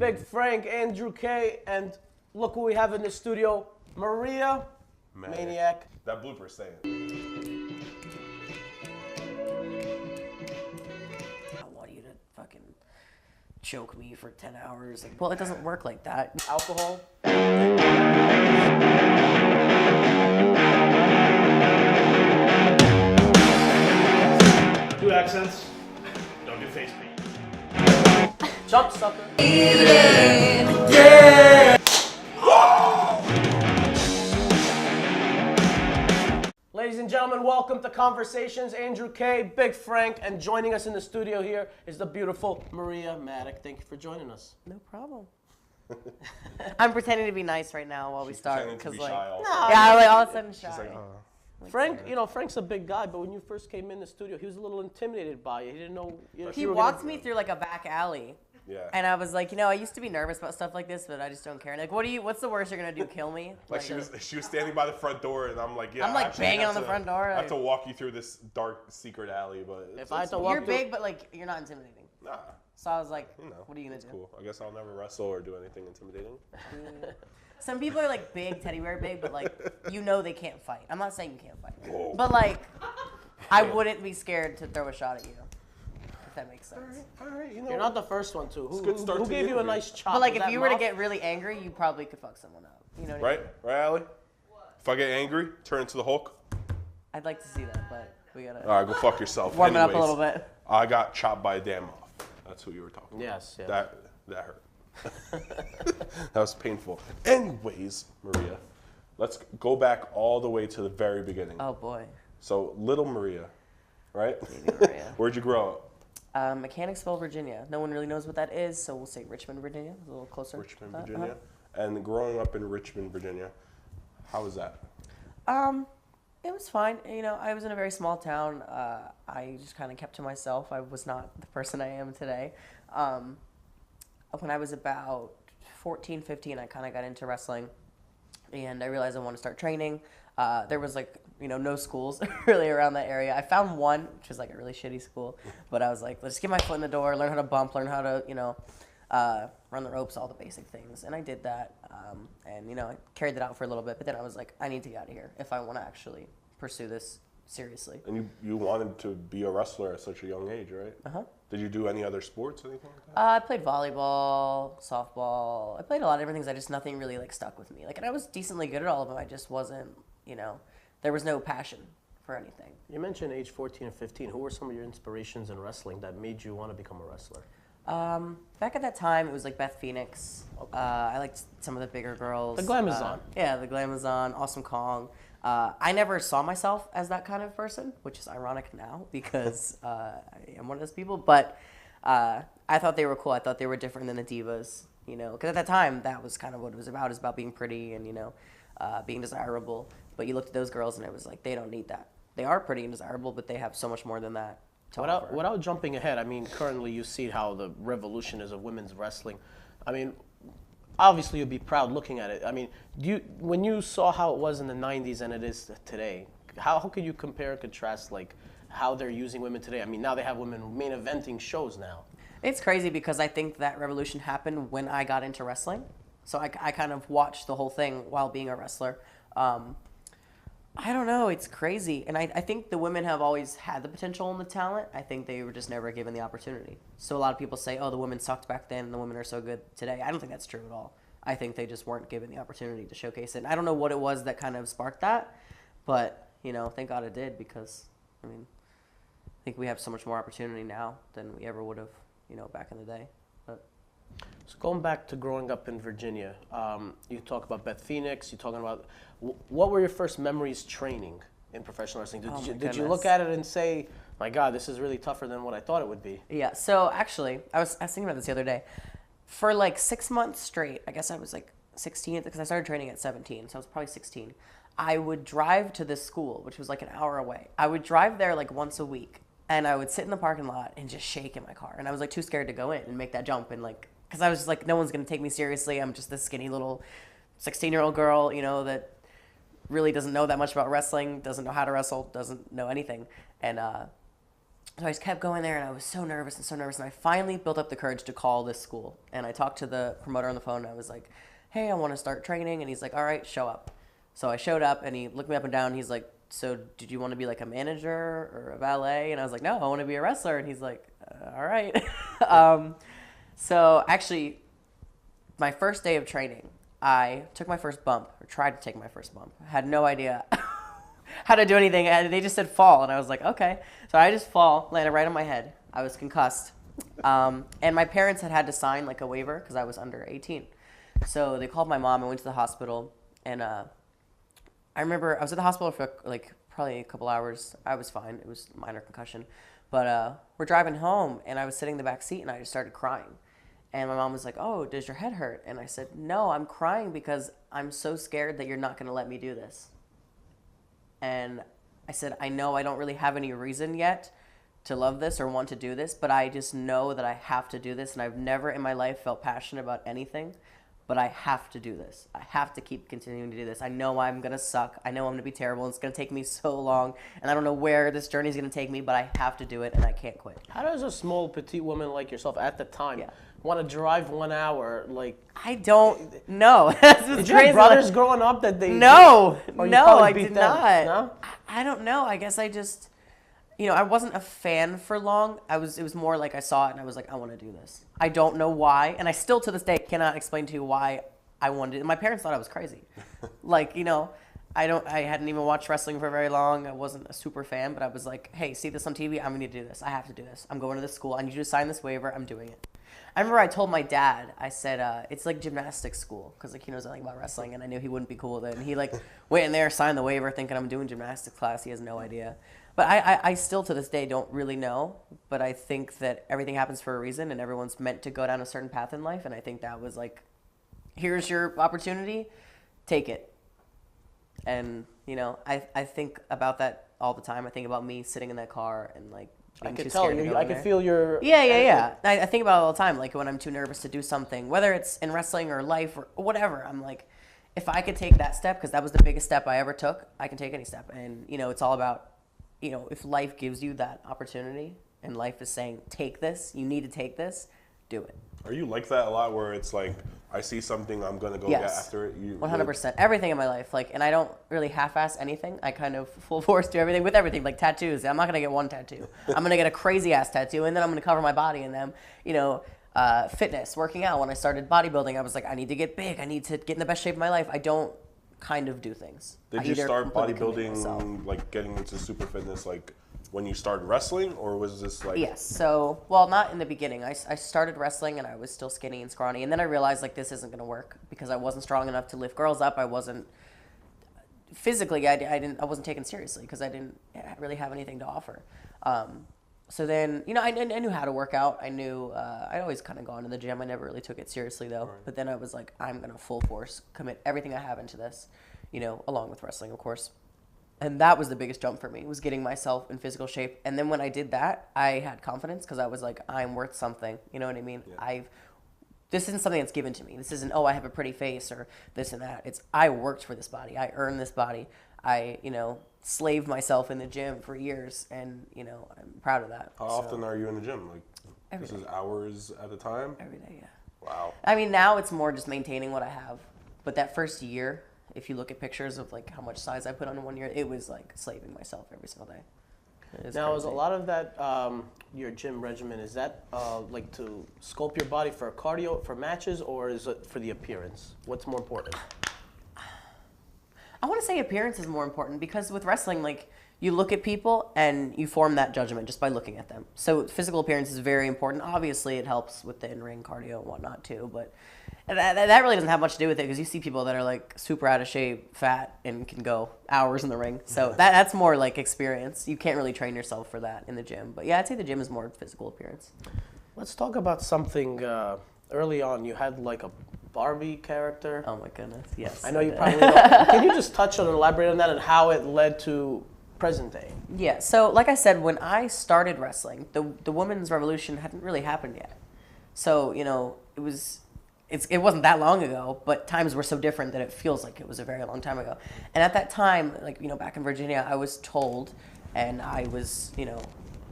Big Frank, Andrew K, and look who we have in the studio, Maria, Maniac. That blooper saying. I want you to fucking choke me for 10 hours. Like, well, it doesn't work like that. Alcohol. Do accents. Don't do face paint. Jump sucker. Ladies and gentlemen, welcome to Conversations. Andrew K, Big Frank, and joining us in the studio here is the beautiful Maria Manic. Thank you for joining us. No problem. I'm pretending to be nice right now while we start. Pretending to be Like, shy also. yeah, like all of a sudden shy. She's like, Frank, you know, Frank's a big guy, but when you first came in the studio, he was a little intimidated by you. He didn't know. You know if He you were walked gonna- me through like a back alley. yeah. And I was like, you know, I used to be nervous about stuff like this, but I just don't care. Like, what's the worst you're gonna do? Kill me? Like she was standing by the front door, and I'm like, yeah. I'm like actually, banging I on have the front door. I have to walk you through this dark secret alley, but If I had to walk You're through, big, but like you're not intimidating. nah, So I was like, you know, what are you gonna it's do? cool. I guess I'll never wrestle or do anything intimidating. Some people are like big, teddy bear big, but like you know they can't fight. I'm not saying you can't fight, Whoa. but like I wouldn't be scared to throw a shot at you, if that makes sense. All right, you know. you're not the first one to. good start Who to the gave you a interview. nice chop? But like Was if that you were to Moth? get really angry, you probably could fuck someone up. You know what I mean? Right, Allie? If I get angry, turn into the Hulk. I'd like to see that, but we gotta All right, go fuck yourself. warm it up a Anyways, little bit. I got chopped by a damn moth. That's who you were talking about. Yes, yes. That hurt. That was painful. Anyways, Maria, let's go back all the way to the very beginning. Oh boy, So, little Maria, right? baby Maria. Where'd you grow up? Mechanicsville, Virginia. No one really knows what that is, so we'll say Richmond, Virginia. A little closer. Richmond, Virginia. And growing up in Richmond, Virginia, how was that? It was fine. You know, I was in a very small town. I just kind of kept to myself. I was not the person I am today. When I was about 14, 15, I kind of got into wrestling, and I realized I wanted to start training. There was like, you know, no schools really around that area. I found one, which was like a really shitty school, but I was like, let's get my foot in the door, learn how to bump, learn how to, you know, run the ropes, all the basic things. And I did that, and, you know, I carried that out for a little bit, but then I was like, I need to get out of here if I want to actually pursue this seriously. And you wanted to be a wrestler at such a young age, right? Uh-huh. Did you do any other sports, anything like that? I played volleyball, softball. I played a lot of different things. I just, nothing really like stuck with me. Like, and I was decently good at all of them. I just wasn't, you know, there was no passion for anything. You mentioned age 14 and 15. Who were some of your inspirations in wrestling that made you want to become a wrestler? Back at that time, it was like Beth Phoenix. I liked some of the bigger girls. The Glamazon. Yeah, the Glamazon, Awesome Kong. I never saw myself as that kind of person, which is ironic now because I am one of those people. But I thought they were cool. I thought they were different than the divas, you know. Because at that time, that was kind of what it was about. It was about being pretty and, you know, being desirable. But you looked at those girls and it was like, they don't need that. They are pretty and desirable, but they have so much more than that to offer. Without jumping ahead, I mean, currently you see how the revolution is of women's wrestling. I mean, obviously you'd be proud looking at it. I mean, when you saw how it was in the 90s and it is today, how could you compare and contrast like how they're using women today? I mean, now they have women main eventing shows now. It's crazy because I think that revolution happened when I got into wrestling. So I kind of watched the whole thing while being a wrestler. I don't know. It's crazy. And I think the women have always had the potential and the talent. I think they were just never given the opportunity. So a lot of people say, oh, the women sucked back then and the women are so good today. I don't think that's true at all. I think they just weren't given the opportunity to showcase it. And I don't know what it was that kind of sparked that. But, you know, thank God it did because, I mean, I think we have so much more opportunity now than we ever would have, you know, back in the day. But So going back to growing up in Virginia, you talk about Beth Phoenix. You're talking about what were your first memories training in professional wrestling? Oh my Did you goodness. look at it and say, "My God, this is really tougher than what I thought it would be"? yeah, so actually, I was thinking about this the other day. For like 6 months straight, I guess I was like 16 because I started training at 17, so I was probably 16. I would drive to this school, which was like an hour away. I would drive there like once a week, and I would sit in the parking lot and just shake in my car. And I was like too scared to go in and make that jump and like, because I was just like, no one's gonna take me seriously. I'm just this skinny little 16-year-old girl, you know, that really doesn't know that much about wrestling, doesn't know how to wrestle, doesn't know anything. And So I just kept going there, and I was so nervous and so nervous. And I finally built up the courage to call this school. And I talked to the promoter on the phone, and I was like, hey, I want to start training. And he's like, all right, show up. So I showed up, and he looked me up and down. And he's like, so did you want to be like a manager or a valet? And I was like, no, I want to be a wrestler. And he's like, all right. So actually, my first day of training, I took my first bump, or tried to take my first bump. I had no idea how to do anything. And they just said fall, and I was like, okay. So I just landed right on my head. I was concussed. And my parents had to sign like a waiver because I was under 18. So they called my mom and went to the hospital. And I remember I was at the hospital for like probably a couple hours. I was fine. It was minor concussion. But we're driving home, and I was sitting in the back seat, and I just started crying. And my mom was like, oh, does your head hurt? And I said, no, I'm crying because I'm so scared that you're not going to let me do this. And I said, I know I don't really have any reason yet to love this or want to do this, but I just know that I have to do this. And I've never in my life felt passionate about anything, but I have to do this. I have to keep continuing to do this. I know I'm going to suck. I know I'm going to be terrible. It's going to take me so long. And I don't know where this journey is going to take me, but I have to do it, and I can't quit. How does a small, petite woman like yourself at the time Yeah. want to drive 1 hour? Like, I don't know. That's did what's you have crazy. brothers growing up that they... No, Or you no, probably I beat did them, not. no? I don't know. I guess I just, I wasn't a fan for long. It was more like I saw it and I was like, I want to do this. I don't know why, and I still to this day cannot explain to you why I wanted it. My parents thought I was crazy. Like, I hadn't even watched wrestling for very long. I wasn't a super fan, but I was like, hey, see this on TV? I'm going to do this. I have to do this. I'm going to this school. I need you to sign this waiver. I'm doing it. I remember I told my dad, I said, it's like gymnastics school, because like he knows nothing about wrestling, and I knew he wouldn't be cool with it. And he like went in there, signed the waiver, thinking I'm doing gymnastics class. He has no idea. But I still to this day don't really know, but I think that everything happens for a reason, and everyone's meant to go down a certain path in life, and I think that was like, here's your opportunity, take it. And, I think about that all the time. I think about me sitting in that car and like, I being could too tell scared to you. go I in could there. feel your... Yeah. I think about it all the time, like when I'm too nervous to do something, whether it's in wrestling or life or whatever. I'm like, if I could take that step, because that was the biggest step I ever took, I can take any step. And, it's all about, if life gives you that opportunity and life is saying, take this, you need to take this, do it. Are you like that a lot where it's like, I see something, I'm going to go get after it? 100%. Everything in my life. Like, and I don't really half-ass anything. I kind of full force do everything with everything. Like tattoos. I'm not going to get one tattoo. I'm going to get a crazy-ass tattoo, and then I'm going to cover my body in them. Fitness, working out. When I started bodybuilding, I was like, I need to get big. I need to get in the best shape of my life. I don't kind of do things. Did you start bodybuilding, like getting into super fitness, like when you started wrestling, or was this like... Yes. So, well, not in the beginning. I started wrestling and I was still skinny and scrawny. And then I realized like this isn't going to work because I wasn't strong enough to lift girls up. I wasn't physically, I wasn't taken seriously because I didn't really have anything to offer. So then, I knew how to work out. I knew, I'd always kind of gone to the gym. I never really took it seriously though. Right. But then I was like, I'm going to full force commit everything I have into this, along with wrestling, of course. And that was the biggest jump for me, was getting myself in physical shape. And then when I did that, I had confidence because I was like, I'm worth something. You know what I mean? Yeah. This isn't something that's given to me. This isn't, I have a pretty face or this and that. It's, I worked for this body. I earned this body. I, slaved myself in the gym for years, and, I'm proud of that. How often are you in the gym? Like, every this day. is hours at a time? Every day, yeah. Wow. I mean, now it's more just maintaining what I have. But that first year, if you look at pictures of like how much size I put on in 1 year, it was like slaving myself every single day. Now, is a lot of that your gym regimen? Is that like to sculpt your body for cardio, for matches, or is it for the appearance? What's more important? I want to say appearance is more important because with wrestling, like you look at people and you form that judgment just by looking at them. So physical appearance is very important. Obviously, it helps with the in-ring cardio and whatnot too, but that really doesn't have much to do with it because you see people that are like super out of shape, fat, and can go hours in the ring. So that's more like experience. You can't really train yourself for that in the gym. But yeah, I'd say the gym is more physical appearance. Let's talk about something early on. You had like a Barbie character. Oh my goodness, yes. I know you probably don't. Can you just touch on and elaborate on that and how it led to present day? Yeah, so like I said, when I started wrestling, the women's revolution hadn't really happened yet. So, it wasn't that long ago, but times were so different that it feels like it was a very long time ago. And at that time, like, back in Virginia, I was told, and I was,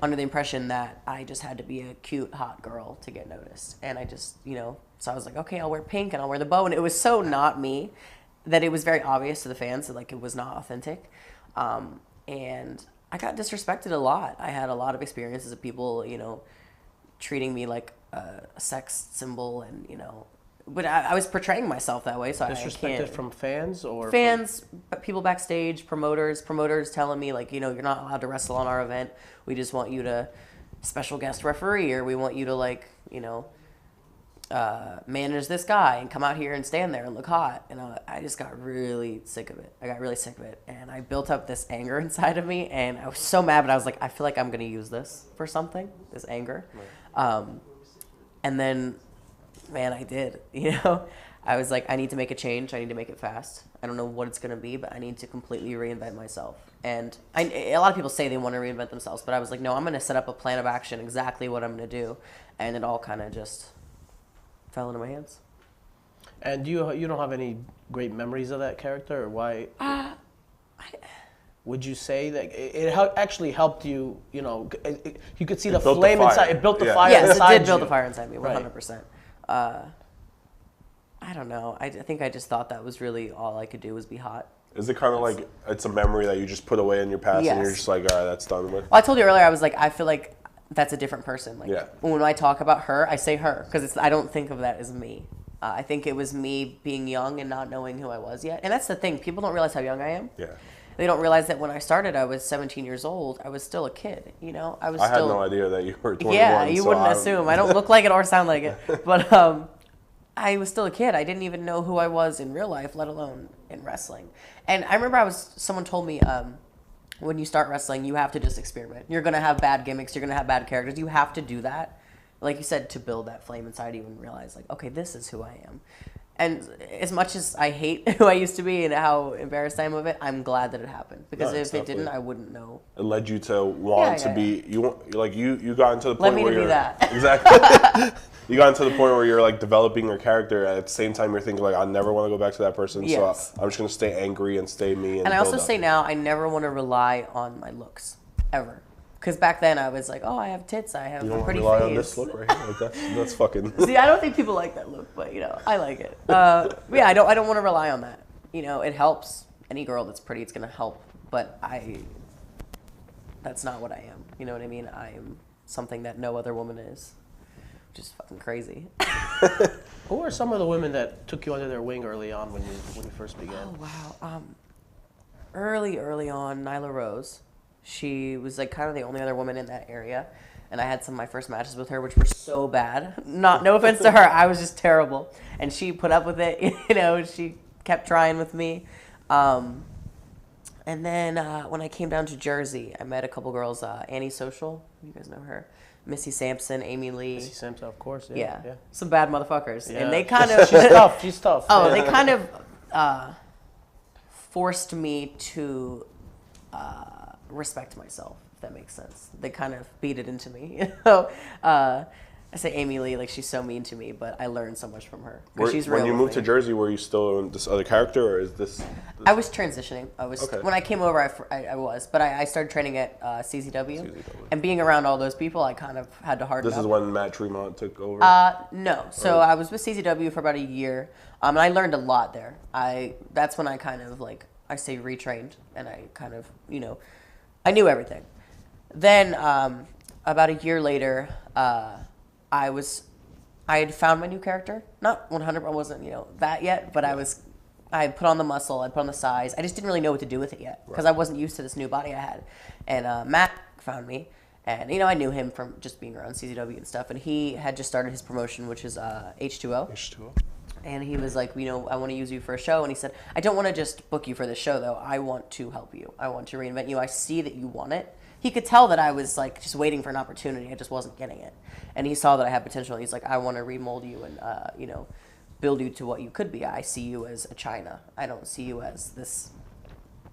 under the impression that I just had to be a cute, hot girl to get noticed. And I just, so I was like, okay, I'll wear pink and I'll wear the bow. And it was so not me that it was very obvious to the fans that like it was not authentic. And I got disrespected a lot. I had a lot of experiences of people, treating me like a sex symbol and, but I was portraying myself that way. So Disrespected from fans or fans, people backstage, promoters telling me like, you're not allowed to wrestle on our event. We just want you to special guest referee, or we want you to like, manage this guy and come out here and stand there and look hot. And I just got really sick of it. And I built up this anger inside of me, and I was so mad, but I was like, I feel like I'm going to use this for something, this anger. Right. And then, man, I did, I was like, I need to make a change. I need to make it fast. I don't know what it's going to be, but I need to completely reinvent myself. And a lot of people say they want to reinvent themselves, but I was like, no, I'm going to set up a plan of action, exactly what I'm going to do. And it all kind of just fell into my hands. And you don't have any great memories of that character, or why? Would you say that it actually helped you? You could see the flame inside. It built the fire inside you. Yes, it did build the fire inside me, 100%. Right. I don't know. I think I just thought that was really all I could do was be hot. Is it kind of like it's a memory that you just put away in your past, and you're just like, all right, that's done with? Well, I told you earlier, I was like, I feel like that's a different person. Like yeah. When I talk about her, I say her because I don't think of that as me. I think it was me being young and not knowing who I was yet. And that's the thing. People don't realize how young I am. Yeah. They don't realize that when I started, I was 17 years old. I was still a kid, I had no idea that you were 21. Yeah, you wouldn't assume. I don't look like it or sound like it. But I was still a kid. I didn't even know who I was in real life, let alone in wrestling. And I remember someone told me, when you start wrestling, you have to just experiment. You're going to have bad gimmicks. You're going to have bad characters. You have to do that, like you said, to build that flame inside you and realize, like, okay, this is who I am. And as much as I hate who I used to be and how embarrassed I am of it, I'm glad that it happened. Because if it didn't, I wouldn't know. It led you to want to be, you got into the point Let me where to be that. Exactly. You got into the point where you're like developing your character. At the same time, you're thinking like, I never want to go back to that person. Yes. So I'm just going to stay angry and stay me. And I also say now, I never want to rely on my looks, ever. Because back then I was like, oh, I have tits, I have a pretty face. You don't rely on this look right here? Like that's fucking... See, I don't think people like that look, but, I like it. Yeah, I don't want to rely on that. It helps. Any girl that's pretty, it's going to help. But that's not what I am. You know what I mean? I am something that no other woman is. Which is fucking crazy. Who are some of the women that took you under their wing early on when you first began? Oh, wow. Early on, Nyla Rose. She was like kind of the only other woman in that area, and I had some of my first matches with her, which were so bad. No offense to her, I was just terrible, and she put up with it. She kept trying with me. And then when I came down to Jersey, I met a couple girls. Annie Social, you guys know her. Missy Sampson, Amy Lee. Missy Sampson, of course. Yeah. Some bad motherfuckers, yeah. And they kind of She's tough. Oh, they kind of forced me to. Respect myself, if that makes sense. They kind of beat it into me. I say Amy Lee, like she's so mean to me, but I learned so much from her. She's real. When you moved to Jersey, were you still this other character, or is this? I was transitioning. When I came over, I was, but I started training at CZW, and being around all those people, I kind of had to harden up. This is when Matt Tremont took over. No, so I was with CZW for about a year, and I learned a lot there. That's when I kind of I say retrained, and I kind of I knew everything. Then about a year later, I had found my new character. Not 100, I wasn't that yet, but I had put on the muscle, I put on the size. I just didn't really know what to do with it yet because I wasn't used to this new body I had. And Matt found me, and I knew him from just being around CZW and stuff. And he had just started his promotion, which is H2O. H2O. And he was like, I want to use you for a show. And he said, I don't want to just book you for this show, though. I want to help you. I want to reinvent you. I see that you want it. He could tell that I was just waiting for an opportunity. I just wasn't getting it. And he saw that I had potential. And he's like, I want to remold you and, build you to what you could be. I see you as a China. I don't see you as this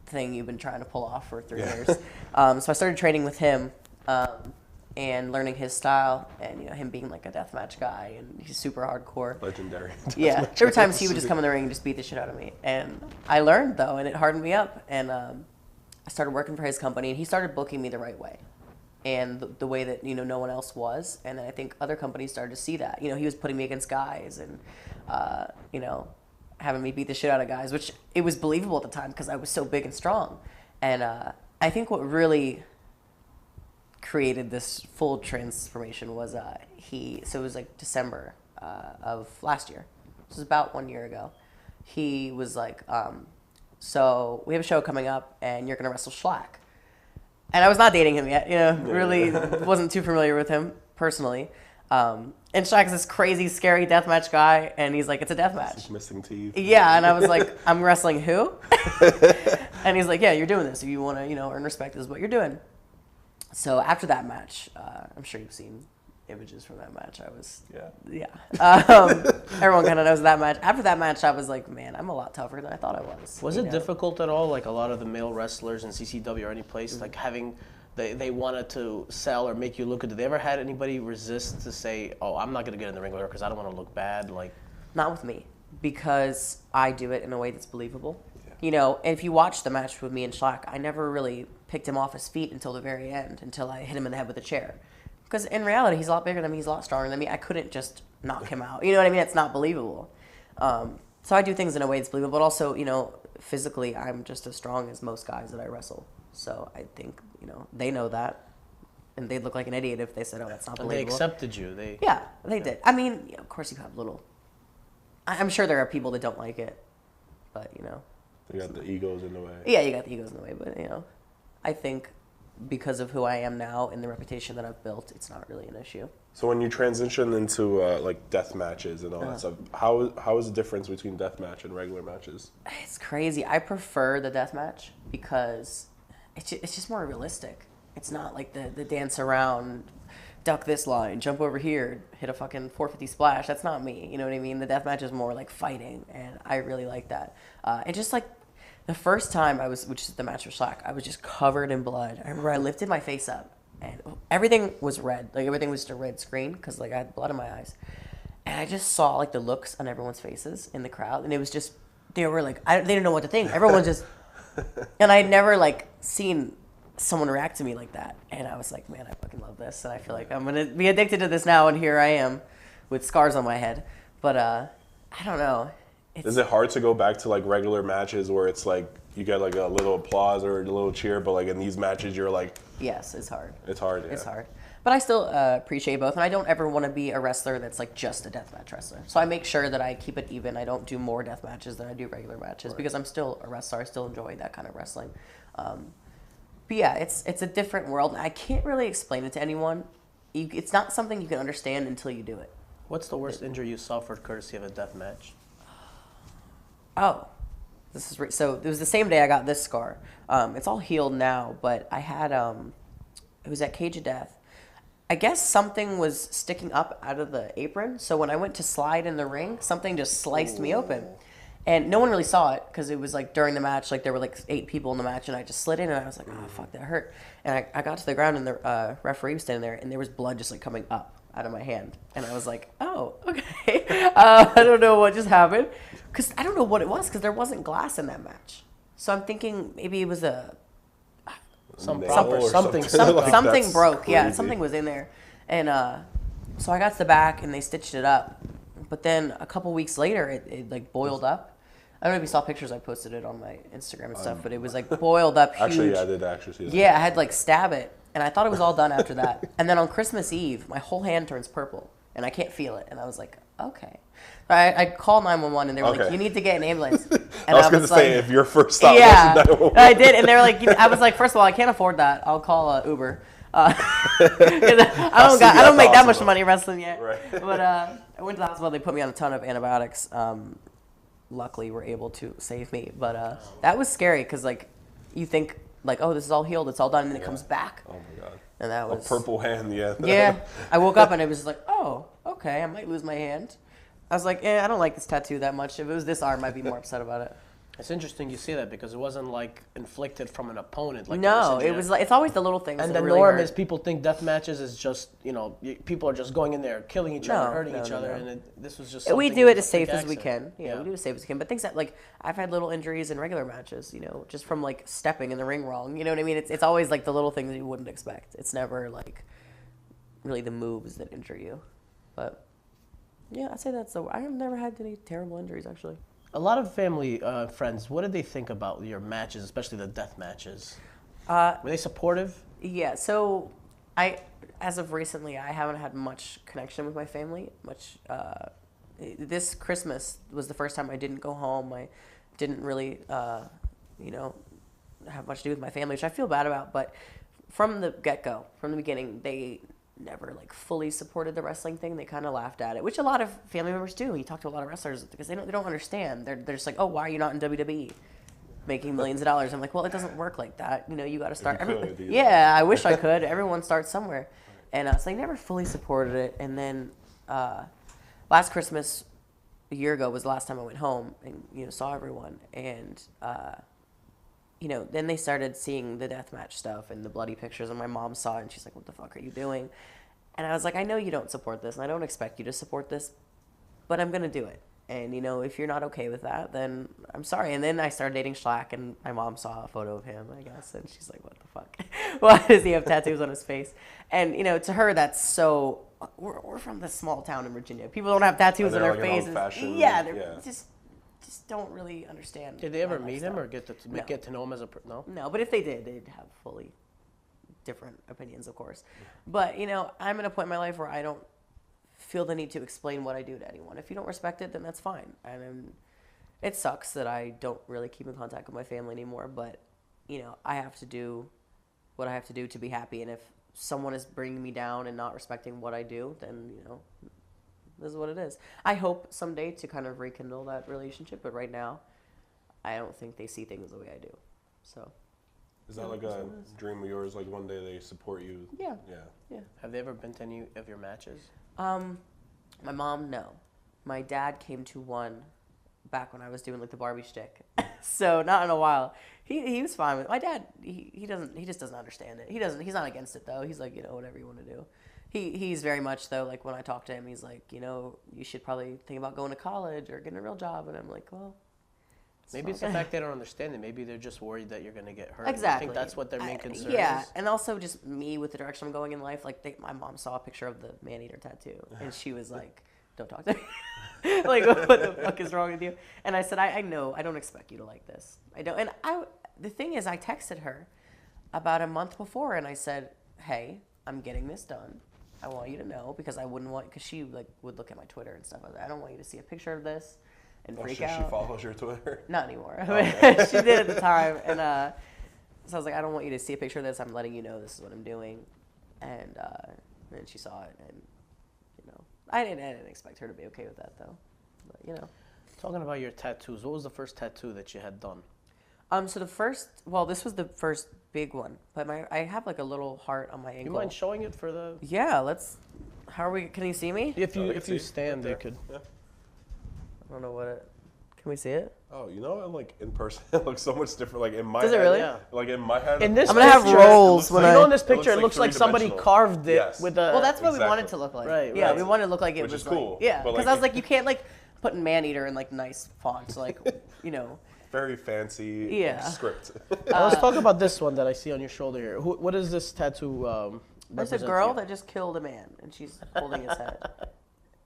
thing you've been trying to pull off for 3 years. So I started training with him. And learning his style, and him being like a deathmatch guy, and he's super hardcore. Legendary. Yeah, there were times he would just come in the ring and just beat the shit out of me, and I learned though, and it hardened me up, and I started working for his company, and he started booking me the right way. and the way that, you know, no one else was. And then I think other companies started to see that. You know, he was putting me against guys and, you know, having me beat the shit out of guys, which it was believable at the time because I was so big and strong. And I think what really created this full transformation was so it was like December of last year. This was about 1 year ago. He was like, so we have a show coming up and you're going to wrestle Schlack. And I was not dating him yet, you know, really wasn't too familiar with him personally. And Schlack is this crazy, scary deathmatch guy, and he's like, it's a deathmatch. Missing teeth. Yeah, and I was like, I'm wrestling who? And he's like, yeah, you're doing this. If you want to, you know, earn respect, this is what you're doing. So after that match, I'm sure you've seen images from that match. Everyone kind of knows that match. After that match, I was like, man, I'm a lot tougher than I thought I was. Was it difficult at all, like a lot of the male wrestlers in CCW or any place, like having, they wanted to sell or make you look good? Did they ever had anybody resist to say, oh, I'm not going to get in the ring with her because I don't want to look bad? Like, not with me, because I do it in a way that's believable. Yeah. You know, if you watch the match with me and Schlack, I never really picked him off his feet until the very end, until I hit him in the head with a chair. Because in reality, he's a lot bigger than me, he's a lot stronger than me. I couldn't just knock him out. You know what I mean? It's not believable. So I do things in a way that's believable, but also, you know, physically, I'm just as strong as most guys that I wrestle. So I think, you know, they know that, and they'd look like an idiot if they said, oh, that's not believable. And they accepted you. Yeah, they did. I mean, yeah, of course you have little... I'm sure there are people that don't like it, but, you know... You got the egos in the way. Yeah, you got the egos in the way, but, you know, I think because of who I am now and the reputation that I've built, it's not really an issue. So when you transition into like death matches and all that stuff, how is the difference between death match and regular matches? It's crazy. I prefer the death match because it's just more realistic. It's not like the dance around, duck this line, jump over here, hit a fucking 450 splash. That's not me. You know what I mean? The death match is more like fighting, and I really like that. And just like the first time which is the match with Schlack, I was just covered in blood. I remember I lifted my face up, and everything was red. Like, everything was just a red screen because, like, I had blood in my eyes. And I just saw, like, the looks on everyone's faces in the crowd, and it was just, they were like, they didn't know what to think. Everyone just, and I'd never, like, seen someone react to me like that. And I was like, man, I fucking love this, and I feel like I'm going to be addicted to this now, and here I am with scars on my head. But I don't know. Is it hard to go back to like regular matches where it's like you get like a little applause or a little cheer, but like in these matches you're like... Yes, it's hard. It's hard, yeah. It's hard. But I still appreciate both, and I don't ever want to be a wrestler that's like just a deathmatch wrestler. So I make sure that I keep it even. I don't do more death matches than I do regular matches because I'm still a wrestler. I still enjoy that kind of wrestling. But yeah, it's a different world. I can't really explain it to anyone. It's not something you can understand until you do it. What's the worst injury you suffered courtesy of a death match? Oh, so it was the same day I got this scar. It's all healed now, but I had it was at Cage of Death. I guess something was sticking up out of the apron, so when I went to slide in the ring, something just sliced me open. And no one really saw it because it was like during the match, like there were like 8 people in the match, and I just slid in, and I was like, oh fuck, that hurt. And I got to the ground, and the referee was standing there, and there was blood just like coming up out of my hand, and I was like, oh, okay. I don't know what just happened, because I don't know what it was, because there wasn't glass in that match. So I'm thinking maybe it was something broke. Crazy. Yeah, something was in there, and so I got to the back, and they stitched it up. But then a couple weeks later, it like boiled up. I don't know if you saw pictures. I posted it on my Instagram and stuff, but it was like boiled up huge. Actually, yeah, I did actually see that. Yeah, I had like stab it, and I thought it was all done after that. And then on Christmas Eve, my whole hand turns purple, and I can't feel it. And I was like, okay. I called 911, and they were like, you need to get an ambulance. And I was going to say, if your first stop was 911. I did, and they were like, I was like, first of all, I can't afford that. I'll call Uber. I don't make that much money wrestling yet. Right. But I went to the hospital. They put me on a ton of antibiotics. Luckily, were able to save me. But that was scary because like you think like, oh, this is all healed, it's all done, and then it comes back. Oh my god. And that was a purple hand. Yeah. Yeah. I woke up and it was like, oh, okay, I might lose my hand. I was like, I don't like this tattoo that much. If it was this arm, I'd be more upset about it. It's interesting you say that because it wasn't like inflicted from an opponent. Like No, it was like it's always the little things. And that the really norm hurt. is people think death matches is just people are just going in there killing each other, hurting each other, and this was just. We something do that it was as a freak safe as we accident. can. Yeah, we do it as safe as we can. But things that like I've had little injuries in regular matches, just from like stepping in the ring wrong. You know what I mean? It's always like the little things you wouldn't expect. It's never like really the moves that injure you. But yeah, I'd say that's the. I have never had any terrible injuries actually. A lot of family friends, what did they think about your matches, especially the death matches? Uh, Were they supportive? Yeah, so as of recently, I haven't had much connection with my family. This Christmas was the first time I didn't go home. I didn't really, have much to do with my family, which I feel bad about. But from the get-go, from the beginning, they never like fully supported the wrestling thing. They kind of laughed at it, which a lot of family members do. You talk to a lot of wrestlers because they don't understand. They're just like, oh, why are you not in WWE? Making millions of dollars. I'm like, well, it doesn't work like that. You got to start. Yeah, I wish I could. Everyone starts somewhere, and so they never fully supported it. And then last Christmas, a year ago, was the last time I went home and saw everyone. And then they started seeing the deathmatch stuff and the bloody pictures, and my mom saw it, and she's like, "What the fuck are you doing?" And I was like, "I know you don't support this, and I don't expect you to support this, but I'm gonna do it." And, if you're not okay with that, then I'm sorry. And then I started dating Schlack, and my mom saw a photo of him, I guess, and she's like, what the fuck? Why does he have tattoos on his face? And, to her, that's so... We're from this small town in Virginia. People don't have tattoos on their faces. Yeah, they're just don't really understand. Did they ever meet him or get to know him as a... No? No, but if they did, they'd have fully different opinions, of course. But, I'm at a point in my life where I don't feel the need to explain what I do to anyone. If you don't respect it, then that's fine. And it sucks that I don't really keep in contact with my family anymore, but I have to do what I have to do to be happy. And if someone is bringing me down and not respecting what I do, then this is what it is. I hope someday to kind of rekindle that relationship, but right now I don't think they see things the way I do. So is that like a dream of yours, like one day they support you? Yeah. Have they ever been to any of your matches? My mom, no. My dad came to one back when I was doing like the Barbie shtick. So not in a while. He was fine with it. My dad. He just doesn't understand it. He's not against it though. He's like, whatever you want to do. He's very much though, like when I talk to him, he's like, you should probably think about going to college or getting a real job. And I'm like, well, maybe it's the fact they don't understand it. Maybe they're just worried that you're going to get hurt. Exactly. I think that's what their main concern yeah, is. and also just me with the direction I'm going in life. Like my mom saw a picture of the MANEATER tattoo, and she was like, "Don't talk to me." Like, what the fuck is wrong with you? And I said, I know, I don't expect you to like this. I don't. And the thing is, I texted her about a month before, and I said, "Hey, I'm getting this done. I want you to know because I wouldn't want because she like would look at my Twitter and stuff like that. I don't want you to see a picture of this." And freak out. She follows your Twitter? Not anymore. Okay. She did at the time. And so I was like, I don't want you to see a picture of this. I'm letting you know this is what I'm doing. And then she saw it. And, I didn't expect her to be okay with that, though. But, Talking about your tattoos, what was the first tattoo that you had done? So this was the first big one. But I have like a little heart on my ankle. You mind showing it for the... Yeah, can you see me? If you stand, they could... Yeah. I don't know can we see it? Oh, like in person, it looks so much different. Like in my Does head, it really? Yeah. Like in my head, In this I'm gonna have picture, rolls when in this picture, it looks like somebody three-dimensional. carved it Yes. with a... Well, that's what we Exactly. wanted to look like. Right, Yeah, right. we wanted to look like it Which was is cool, like, yeah, but, because like- I was like, you can't like put MANEATER in like nice fonts, like very fancy Yeah. script. Let's talk about this one that I see on your shoulder here. What is this tattoo There's a represent girl to you? that just killed a man, and she's holding his head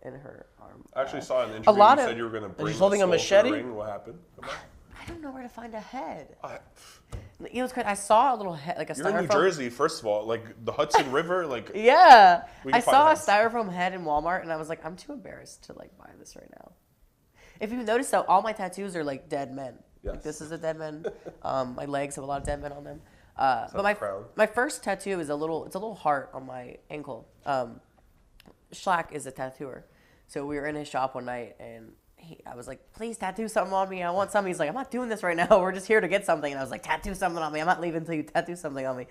in her arm. I actually saw an interview. lot You of- said you were going to bring she's holding the a skull to the machete? ring. What happened? Come on. I don't know where to find a head. I- It was crazy. I saw a little head, like a You're in New styrofoam. Jersey, first of all. Like the Hudson River, like Yeah, We I can find saw a heads. styrofoam head in Walmart, and I was like, I'm too embarrassed to like buy this right now. If you notice, though, all my tattoos are like dead men. Like Yes. this is a dead man. My legs have a lot of dead men on them. But crown? my first tattoo is a little heart on my ankle. Schlack is a tattooer, so we were in his shop one night, and I was like, please tattoo something on me. I want something. He's like, I'm not doing this right now. We're just here to get something. And I was like, tattoo something on me. I'm not leaving until you tattoo something on me.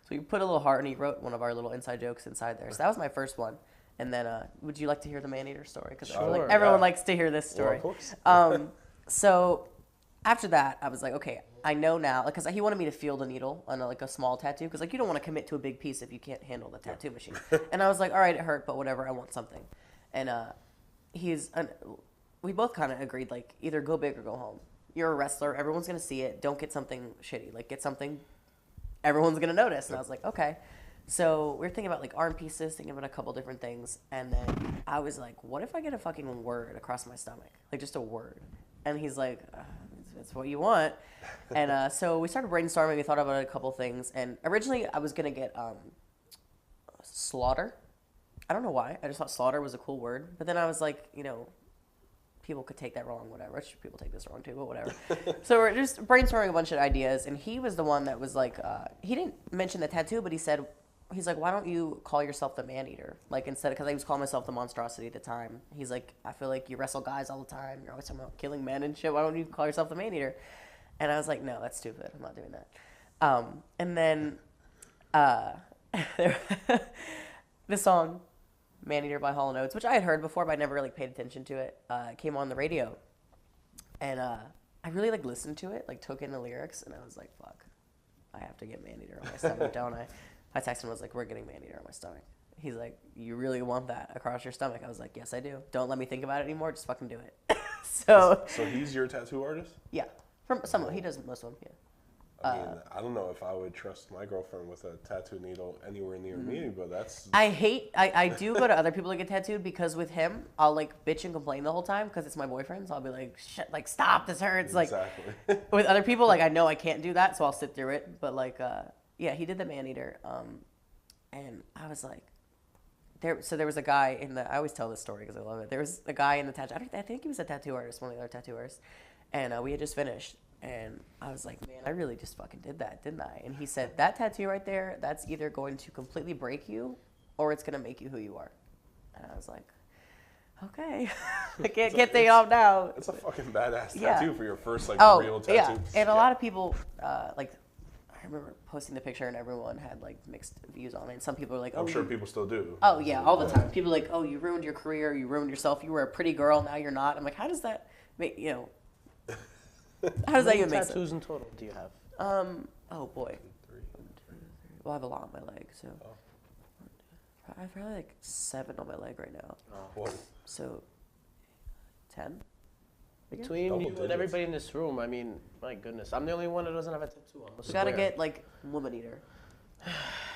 So he put a little heart, and he wrote one of our little inside jokes inside there. So that was my first one. And then, would you like to hear the MANEATER story? Because Sure. everyone Yeah. likes to hear this Well, story. of course. So after that, I was like, okay, I know now, like, because he wanted me to feel the needle on like a small tattoo, because like you don't want to commit to a big piece if you can't handle the tattoo machine. And I was like, all right, it hurt, but whatever, I want something. And we both kind of agreed, like, either go big or go home. You're a wrestler, everyone's gonna see it. Don't get something shitty, like get something everyone's gonna notice. And I was like, okay. So we were thinking about like arm pieces, thinking about a couple different things, and then I was like, what if I get a fucking word across my stomach, like just a word? And he's like, that's what you want. And so we started brainstorming. We thought about a couple things. And originally I was going to get slaughter. I don't know why. I just thought slaughter was a cool word. But then I was like, you know, people could take that wrong, whatever. People take this wrong too, but whatever. So we're just brainstorming a bunch of ideas. And he was the one that was like, he didn't mention the tattoo, but he's like, why don't you call yourself the Maneater? Like, instead, because I was calling myself the Monstrosity at the time. He's like, I feel like you wrestle guys all the time. You're always talking about killing men and shit. Why don't you call yourself the Maneater? And I was like, no, that's stupid. I'm not doing that. And then the song Maneater by Hall & Oates, which I had heard before, but I never really paid attention to it, came on the radio. And I really like listened to it, like took in the lyrics, and I was like, fuck, I have to get Maneater on my stomach, don't I? I texted him, I was like, we're getting Maneater on my stomach. He's like, you really want that across your stomach? I was like, yes, I do. Don't let me think about it anymore. Just fucking do it. So he's your tattoo artist? Yeah. From some, he does most of them, yeah. I mean, I don't know if I would trust my girlfriend with a tattoo needle anywhere near me, but that's... I do go to other people to get tattooed, because with him, I'll like bitch and complain the whole time because it's my boyfriend. So I'll be like, shit, like, stop, this hurts. Exactly. Like, with other people, like, I know I can't do that, so I'll sit through it. But like, yeah, he did the Maneater. And I was like, there was a guy in the, I always tell this story because I love it. There was a guy in the tattoo, I think he was a tattoo artist, one of the other tattoo artists. And we had just finished. And I was like, man, I really just fucking did that, didn't I? And he said, that tattoo right there, that's either going to completely break you or it's going to make you who you are. And I was like, okay. I can't get the off now. It's a fucking badass Yeah. tattoo for your first, like, Oh, real tattoo. yeah. And a lot of people, like, I remember posting the picture and everyone had, like, mixed views on it. And some people were like, oh, I'm sure people still do. Oh, yeah, all the time. People are like, oh, you ruined your career, you ruined yourself, you were a pretty girl, now you're not. I'm like, how does that make, you know, how does that even make sense? tattoos in total do you have? Oh boy. 3. Well, I have a lot on my leg, so. I have probably like 7 on my leg right now. Whoa. So, 10? Between Double you digits. and everybody in this room, I mean, my goodness, I'm the only one that doesn't have a tattoo. I'm a You gotta square. get like woman eater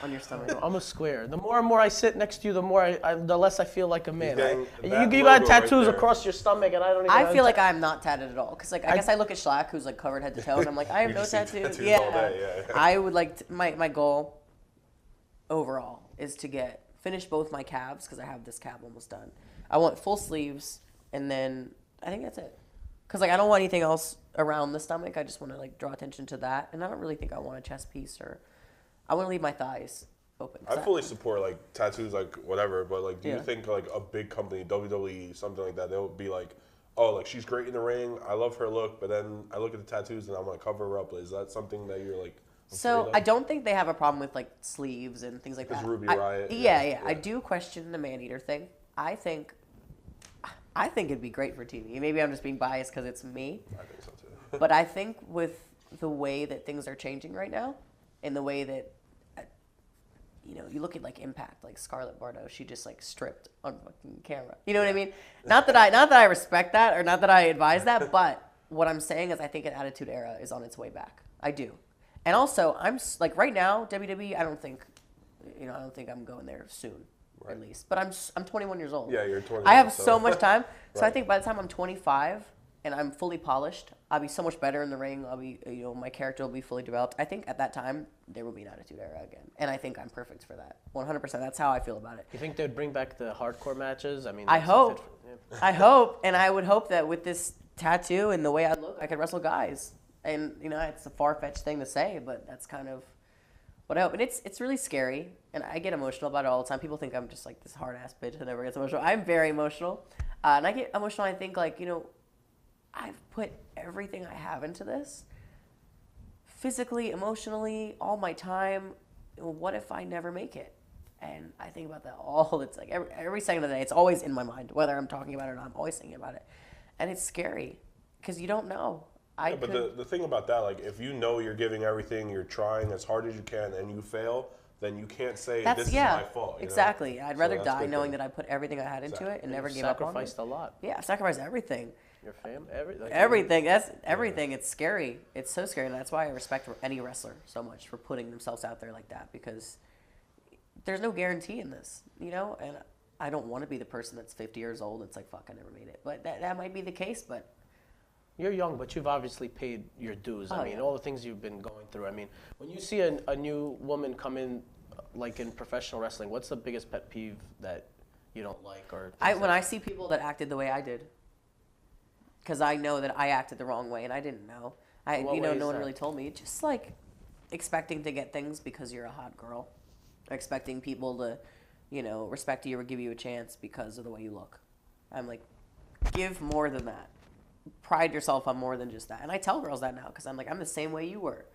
on your stomach. I'm a square. The more and more I sit next to you, the more the less I feel like a man. getting You that got logo right tattoos there. across your stomach, and I don't even. I feel like I'm not tatted at all. Because like, I guess I look at Schlack, who's like covered head to toe, and I'm like, I have You no just see tattoos. tattoos Yeah. all day, yeah. I would like, my goal overall is to finish both my calves, because I have this calf almost done. I want full sleeves, and then I think that's it. Because like, I don't want anything else around the stomach. I just want to like draw attention to that. And I don't really think I want a chest piece, or I want to leave my thighs open. I fully support, like, tattoos, like, whatever, but, like, do you Yeah. think, like, a big company, WWE, something like that, they'll be like, oh, like, she's great in the ring, I love her look, but then I look at the tattoos and I'm like, cover her up. Is that something that you're, like, So afraid of? I don't think they have a problem with like sleeves and things like that. Because Ruby I- Riott, Yeah, yeah. I do question the Maneater thing. I think it'd be great for TV. Maybe I'm just being biased because it's me. I think so, too. But I think with the way that things are changing right now, and the way that, you know, you look at like Impact, like Scarlett Bordeaux, she just like stripped on fucking camera. You know what I mean? Not that I respect that, or not that I advise that, but what I'm saying is I think an Attitude Era is on its way back. I do. And also, like right now, WWE, I don't think I'm going there soon, at least. But I'm 21 years old. Yeah, you're 21. I have so- so much time. So I Right. think by the time I'm 25 and I'm fully polished, I'll be so much better in the ring. I'll be, you know, my character will be fully developed. I think at that time there will be an Attitude Era again, and I think I'm perfect for that. 100%. That's how I feel about it. You think they'd bring back the hardcore matches? I mean, I that's hope. yeah. I hope, and I would hope that with this tattoo and the way I look, I could wrestle guys. And you know, it's a far-fetched thing to say, but that's kind of what I hope. And it's really scary, and I get emotional about it all the time. People think I'm just like this hard-ass bitch who never gets emotional. I'm very emotional, and I get emotional. I think like, you know, I've put everything I have into this, physically, emotionally, all my time. What if I never make it? And I think about that all. It's like every second of the day. It's always in my mind, whether I'm talking about it or not. I'm always thinking about it, and it's scary because you don't know. But the thing about that, like, if you know you're giving everything, you're trying as hard as you can, and you fail, then you can't say this is my fault. You know? Exactly. I'd rather die good knowing thing. that I put everything I had into it and never gave up on it. Sacrificed a lot. Yeah, I sacrificed everything. Your fam, everything. Everything. That's everything. It's scary. It's so scary, and that's why I respect any wrestler so much for putting themselves out there like that, because there's no guarantee in this, you know. And I don't want to be the person that's 50 years old. It's like, fuck, I never made it. But that might be the case. But you're young, but you've obviously paid your dues. I mean, all the things you've been going through. I mean, when you see a new woman come in, like in professional wrestling, what's the biggest pet peeve that you don't like? Or when I see people that acted the way I did, because I know that I acted the wrong way and I didn't know. No one really told me. Just like expecting to get things because you're a hot girl, expecting people to, respect you or give you a chance because of the way you look. I'm like, give more than that. Pride yourself on more than just that. And I tell girls that now because I'm like, I'm the same way you were.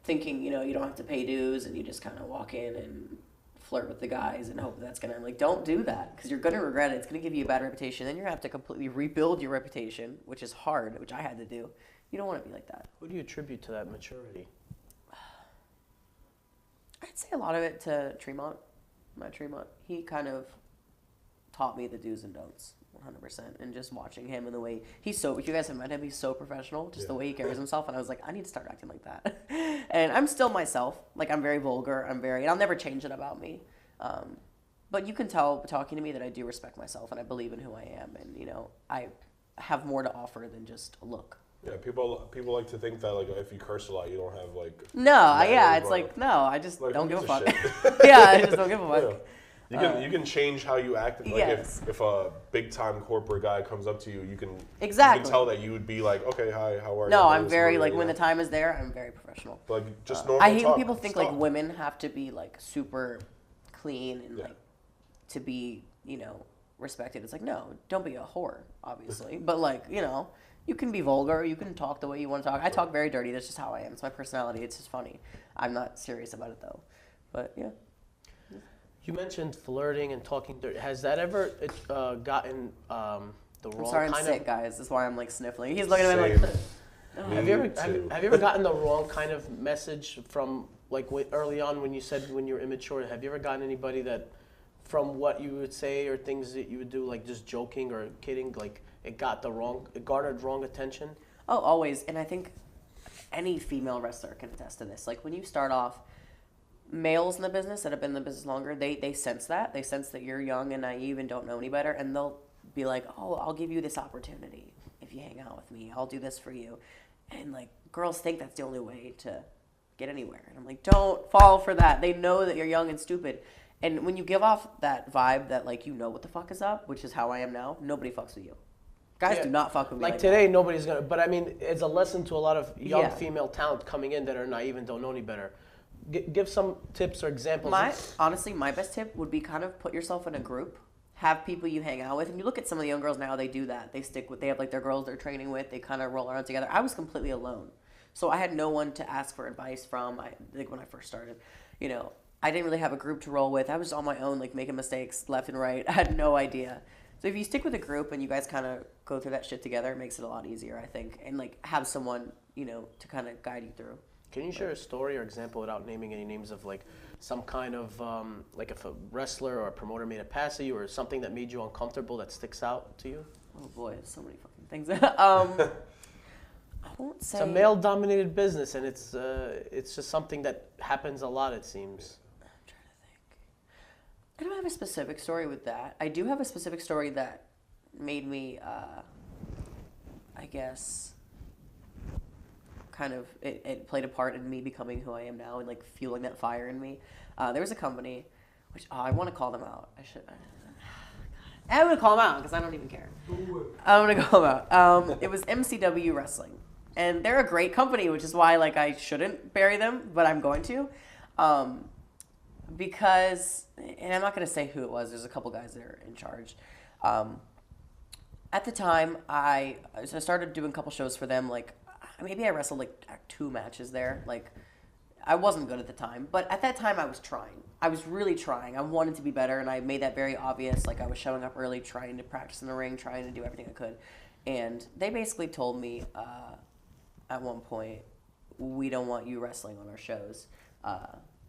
Thinking, you don't have to pay dues and you just kind of walk in and flirt with the guys and hope that's going to, I'm like, don't do that because you're going to regret it. It's going to give you a bad reputation. Then you're going to have to completely rebuild your reputation, which is hard, which I had to do. You don't want to be like that. Who do you attribute to that maturity? I'd say a lot of it to Tremont, Matt Tremont. He kind of taught me the do's and don'ts, 100%. And just watching him and the way if you guys have met him, he's so professional, just the way he carries himself. And I was like, I need to start acting like that. And I'm still myself. Like, I'm very vulgar. And I'll never change it about me. But you can tell talking to me that I do respect myself and I believe in who I am. And, I have more to offer than just a look. Yeah, people like to think that, like, if you curse a lot, you don't have, like... I just like, don't give a fuck. I just don't give a fuck. Yeah. You can change how you act. Like, yes. if a big-time corporate guy comes up to you, you can tell that you would be like, okay, hi, how are you? No, I'm very, like, when the time is there, I'm very professional. Like, just normal I hate talk. when people think, like, women have to be, like, super clean and, like, to be, respected. It's like, no, don't be a whore, obviously. But, like, you can be vulgar. You can talk the way you want to talk. I talk very dirty. That's just how I am. It's my personality. It's just funny. I'm not serious about it, though. But, yeah. You mentioned flirting and talking dirty. Has that ever gotten the wrong I'm sorry, I'm kind sick, of... guys. That's why I'm, like, sniffling. He's looking at me like... Have you ever gotten the wrong kind of message from, like, early on when you said when you were immature? Have you ever gotten anybody that, from what you would say or things that you would do, like just joking or kidding, like it garnered wrong attention? Oh, always. And I think any female wrestler can attest to this. Like, when you start off, males in the business that have been in the business longer, they sense that. They sense that you're young and naive and don't know any better, and they'll be like, oh, I'll give you this opportunity if you hang out with me. I'll do this for you. And, like, girls think that's the only way to get anywhere. And I'm like, don't fall for that. They know that you're young and stupid. And when you give off that vibe that, like, what the fuck is up, which is how I am now, nobody fucks with you. Guys do not fuck with me. Like today, nobody's going to, but I mean, it's a lesson to a lot of young female talent coming in that are naive and don't know any better. Give some tips or examples. Honestly, my best tip would be kind of put yourself in a group, have people you hang out with. And you look at some of the young girls now, they do that. They have, like, their girls they're training with. They kind of roll around together. I was completely alone. So I had no one to ask for advice from, like, when I first started, I didn't really have a group to roll with. I was on my own, like, making mistakes left and right. I had no idea. So if you stick with a group and you guys kind of go through that shit together, it makes it a lot easier, I think. And, like, have someone, to kind of guide you through. Can you share a story or example without naming any names of, like, some kind of, like, if a wrestler or a promoter made a pass at you or something that made you uncomfortable that sticks out to you? Oh, boy, there's so many fucking things. I won't say... It's a male-dominated business, and it's just something that happens a lot, it seems. I don't have a specific story with that. I do have a specific story that made me, I guess, kind of, it played a part in me becoming who I am now and, like, fueling that fire in me. There was a company, which, I want to call them out. I'm going to call them out because I don't even care. I'm going to call them out. It was MCW Wrestling. And they're a great company, which is why, like, I shouldn't bury them, but I'm going to. Because, and I'm not going to say who it was, there's a couple guys that are in charge. At the time, I started doing a couple shows for them, like, maybe I wrestled, like, 2 matches there. Like, I wasn't good at the time, but at that time I was trying. I was really trying. I wanted to be better, and I made that very obvious. Like, I was showing up early, trying to practice in the ring, trying to do everything I could. And they basically told me at one point, we don't want you wrestling on our shows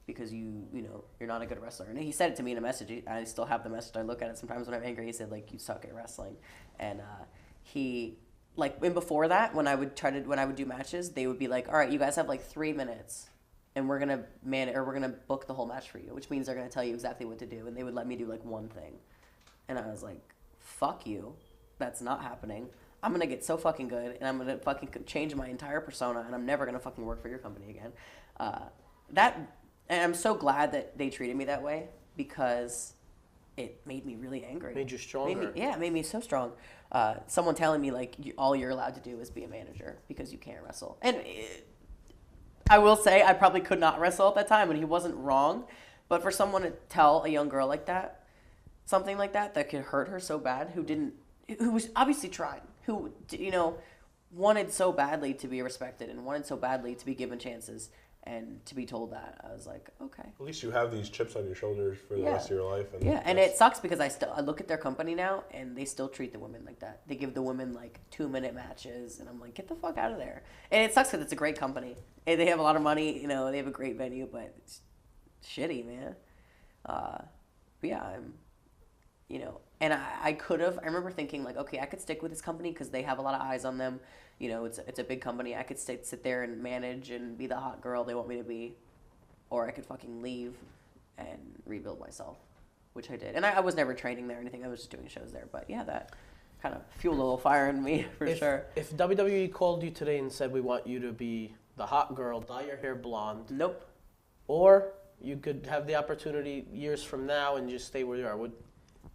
because you're not a good wrestler. And he said it to me in a message. I still have the message. I look at it sometimes when I'm angry. He said, like, you suck at wrestling. And and before that, when I would do matches, they would be like, all right, you guys have like 3 minutes, and we're gonna we're gonna book the whole match for you, which means they're gonna tell you exactly what to do, and they would let me do like one thing, and I was like, fuck you, that's not happening. I'm gonna get so fucking good, and I'm gonna fucking change my entire persona, and I'm never gonna fucking work for your company again. And I'm so glad that they treated me that way because it made me really angry. Made you stronger. It made me so strong. Someone telling me, like, all you're allowed to do is be a manager because you can't wrestle. And I will say I probably could not wrestle at that time, and he wasn't wrong. But for someone to tell a young girl like that, something like that could hurt her so bad, who was obviously trying, who, wanted so badly to be respected and wanted so badly to be given chances, and to be told that, I was like, okay. At least you have these chips on your shoulders for the rest of your life. And it sucks because I look at their company now, and they still treat the women like that. They give the women like 2-minute matches, and I'm like, get the fuck out of there. And it sucks because it's a great company. And they have a lot of money, they have a great venue, but it's shitty, man. But yeah, and I remember thinking like, okay, I could stick with this company because they have a lot of eyes on them. It's a big company. I could sit there and manage and be the hot girl they want me to be, or I could fucking leave and rebuild myself, which I did. And I was never training there or anything. I was just doing shows there. But yeah, that kind of fueled a little fire in me for sure. If WWE called you today and said, we want you to be the hot girl, dye your hair blonde. Nope. Or you could have the opportunity years from now and just stay where you are.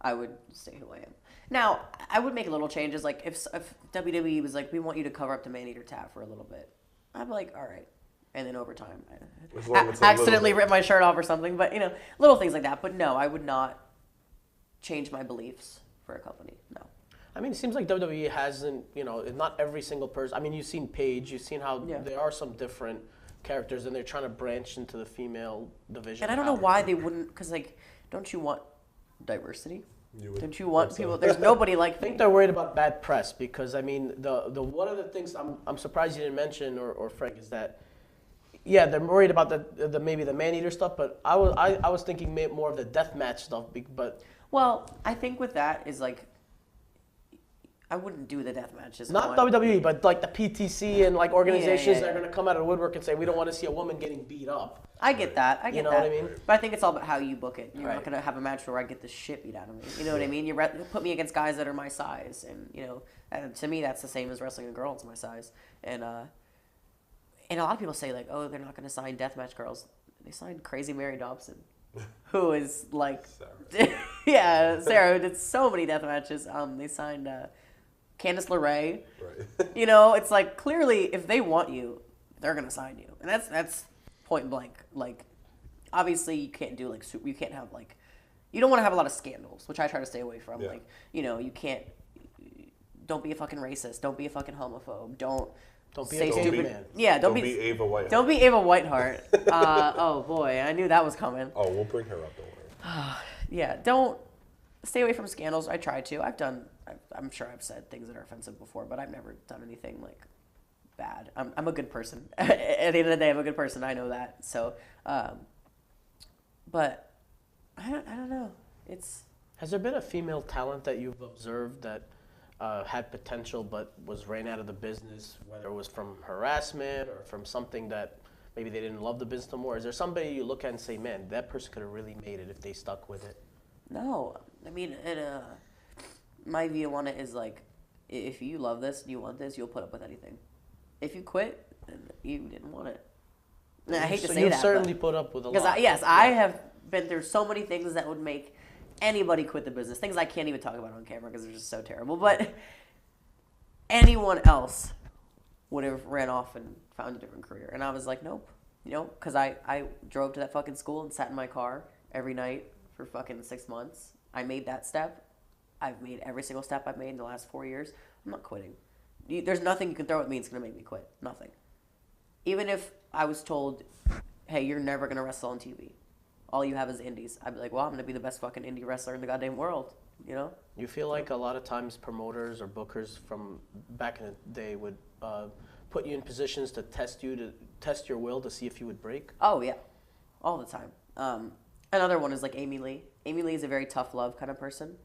I would stay who I am. Now, I would make little changes. Like, if WWE was like, we want you to cover up the MANEATER tab for a little bit, I'd be like, all right. And then over time, I accidentally rip my shirt off or something. But, little things like that. But no, I would not change my beliefs for a company. No. I mean, it seems like WWE hasn't, not every single person. I mean, you've seen Paige. You've seen how there are some different characters, and they're trying to branch into the female division. And I don't know why they wouldn't, because, like, don't you want diversity? Don't you want people? There's nobody like me. I think they're worried about bad press because, I mean, the one of the things I'm surprised you didn't mention or Frank is that, yeah, they're worried about the maybe the MANEATER stuff, but I was thinking more of the deathmatch stuff. But well, I think with that is like, I wouldn't do the death matches. Not WWE, but like the PTC and like organizations that are going to come out of the woodwork and say, we don't want to see a woman getting beat up. I get that. I get that. What I mean? But I think it's all about how you book it. You're not going to have a match where I get the shit beat out of me. You know what I mean? You put me against guys that are my size. And, to me, that's the same as wrestling a girl that's my size. And a lot of people say, like, oh, they're not going to sign deathmatch girls. They signed Crazy Mary Dobson, who is like... Sarah. Sarah, who did so many death matches. They signed... Candice LeRae, right? It's like clearly if they want you, they're gonna sign you, and that's point blank. Like, obviously you can't do like you can't have like you don't want to have a lot of scandals, which I try to stay away from. Yeah. Like you can't. Don't be a fucking racist. Don't be a fucking homophobe. Don't be say a stupid. man. Yeah, don't be Ava Whiteheart. Don't be Ava Whiteheart. Oh boy, I knew that was coming. Oh, we'll bring her up. Don't worry. Yeah, don't stay away from scandals. I try to. I'm sure I've said things that are offensive before, but I've never done anything like bad. I'm a good person. At the end of the day, I'm a good person. I know that. So, but I don't know. Has there been a female talent that you've observed that had potential but was ran out of the business, whether it was from harassment or from something that maybe they didn't love the business no more? Is there somebody you look at and say, man, that person could have really made it if they stuck with it? No. I mean, my view on it is like, if you love this, you want this, you'll put up with anything. If you quit, then you didn't want it. And I hate to say that. You've certainly put up with a lot. I have been through so many things that would make anybody quit the business. Things I can't even talk about on camera because they're just so terrible. But anyone else would have ran off and found a different career. And I was like, nope. Because I drove to that fucking school and sat in my car every night for fucking 6 months. I made that step. I've made every single step I've made in the last 4 years. I'm not quitting. There's nothing you can throw at me that's going to make me quit. Nothing. Even if I was told, hey, you're never going to wrestle on TV. All you have is indies. I'd be like, well, I'm going to be the best fucking indie wrestler in the goddamn world. You feel like a lot of times promoters or bookers from back in the day would put you in positions to test your will to see if you would break? Oh yeah, all the time. Another one is like Amy Lee. Amy Lee is a very tough love kind of person,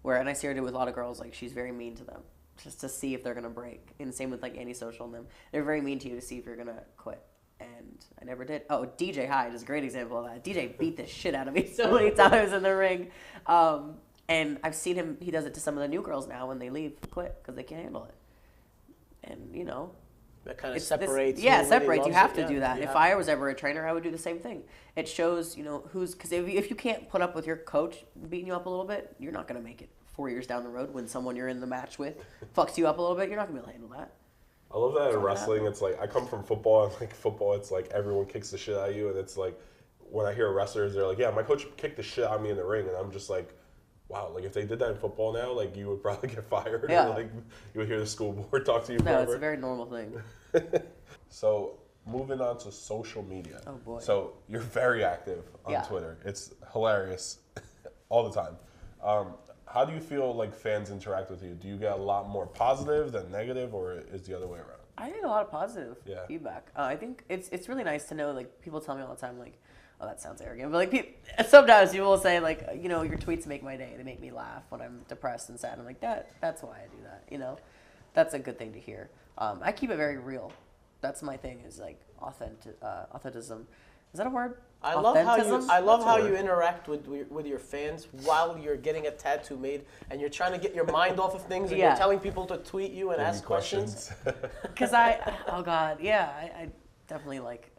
and I see her do it with a lot of girls. Like she's very mean to them, just to see if they're gonna break. And the same with like Antisocial and them. They're very mean to you to see if you're gonna quit. And I never did. Oh, DJ Hyde is a great example of that. DJ beat the shit out of me so many times in the ring. And I've seen him, he does it to some of the new girls now when they leave, quit, because they can't handle it. And, you know. That kind of separates. Yeah, it separates. You have to Yeah, do that. If I was ever a trainer, I would do the same thing. It shows, you know, because if you can't put up with your coach beating you up a little bit, you're not going to make it 4 years down the road when someone you're in the match with fucks you up a little bit. You're not going to be able to handle that. I love that in wrestling. It's like, I come from football, and like football, it's like everyone kicks the shit out of you, and it's like, when I hear wrestlers, they're like, yeah, my coach kicked the shit out of me in the ring, and I'm just like, wow, like if they did that in football now, like you would probably get fired. Yeah. Or, like you would hear the school board talk to you No, forever. it's a very normal thing. So moving on to social media. Oh, boy. So you're very active on Twitter. It's hilarious all the time. How do you feel like fans interact with you? Do you get a lot more positive than negative, or is the other way around? I get a lot of positive feedback. I think it's really nice to know, like, people tell me all the time, like, oh, that sounds arrogant, but like sometimes people will say, like, you know, your tweets make my day. They make me laugh when I'm depressed and sad. I'm like, that's why I do that, you know? That's a good thing to hear. I keep it very real. That's my thing, is like authenticism. Is that a word? I love how you interact with your fans while you're getting a tattoo made, and you're trying to get your mind off of things, and you're telling people to tweet you and ask questions. Because oh God, yeah, I definitely like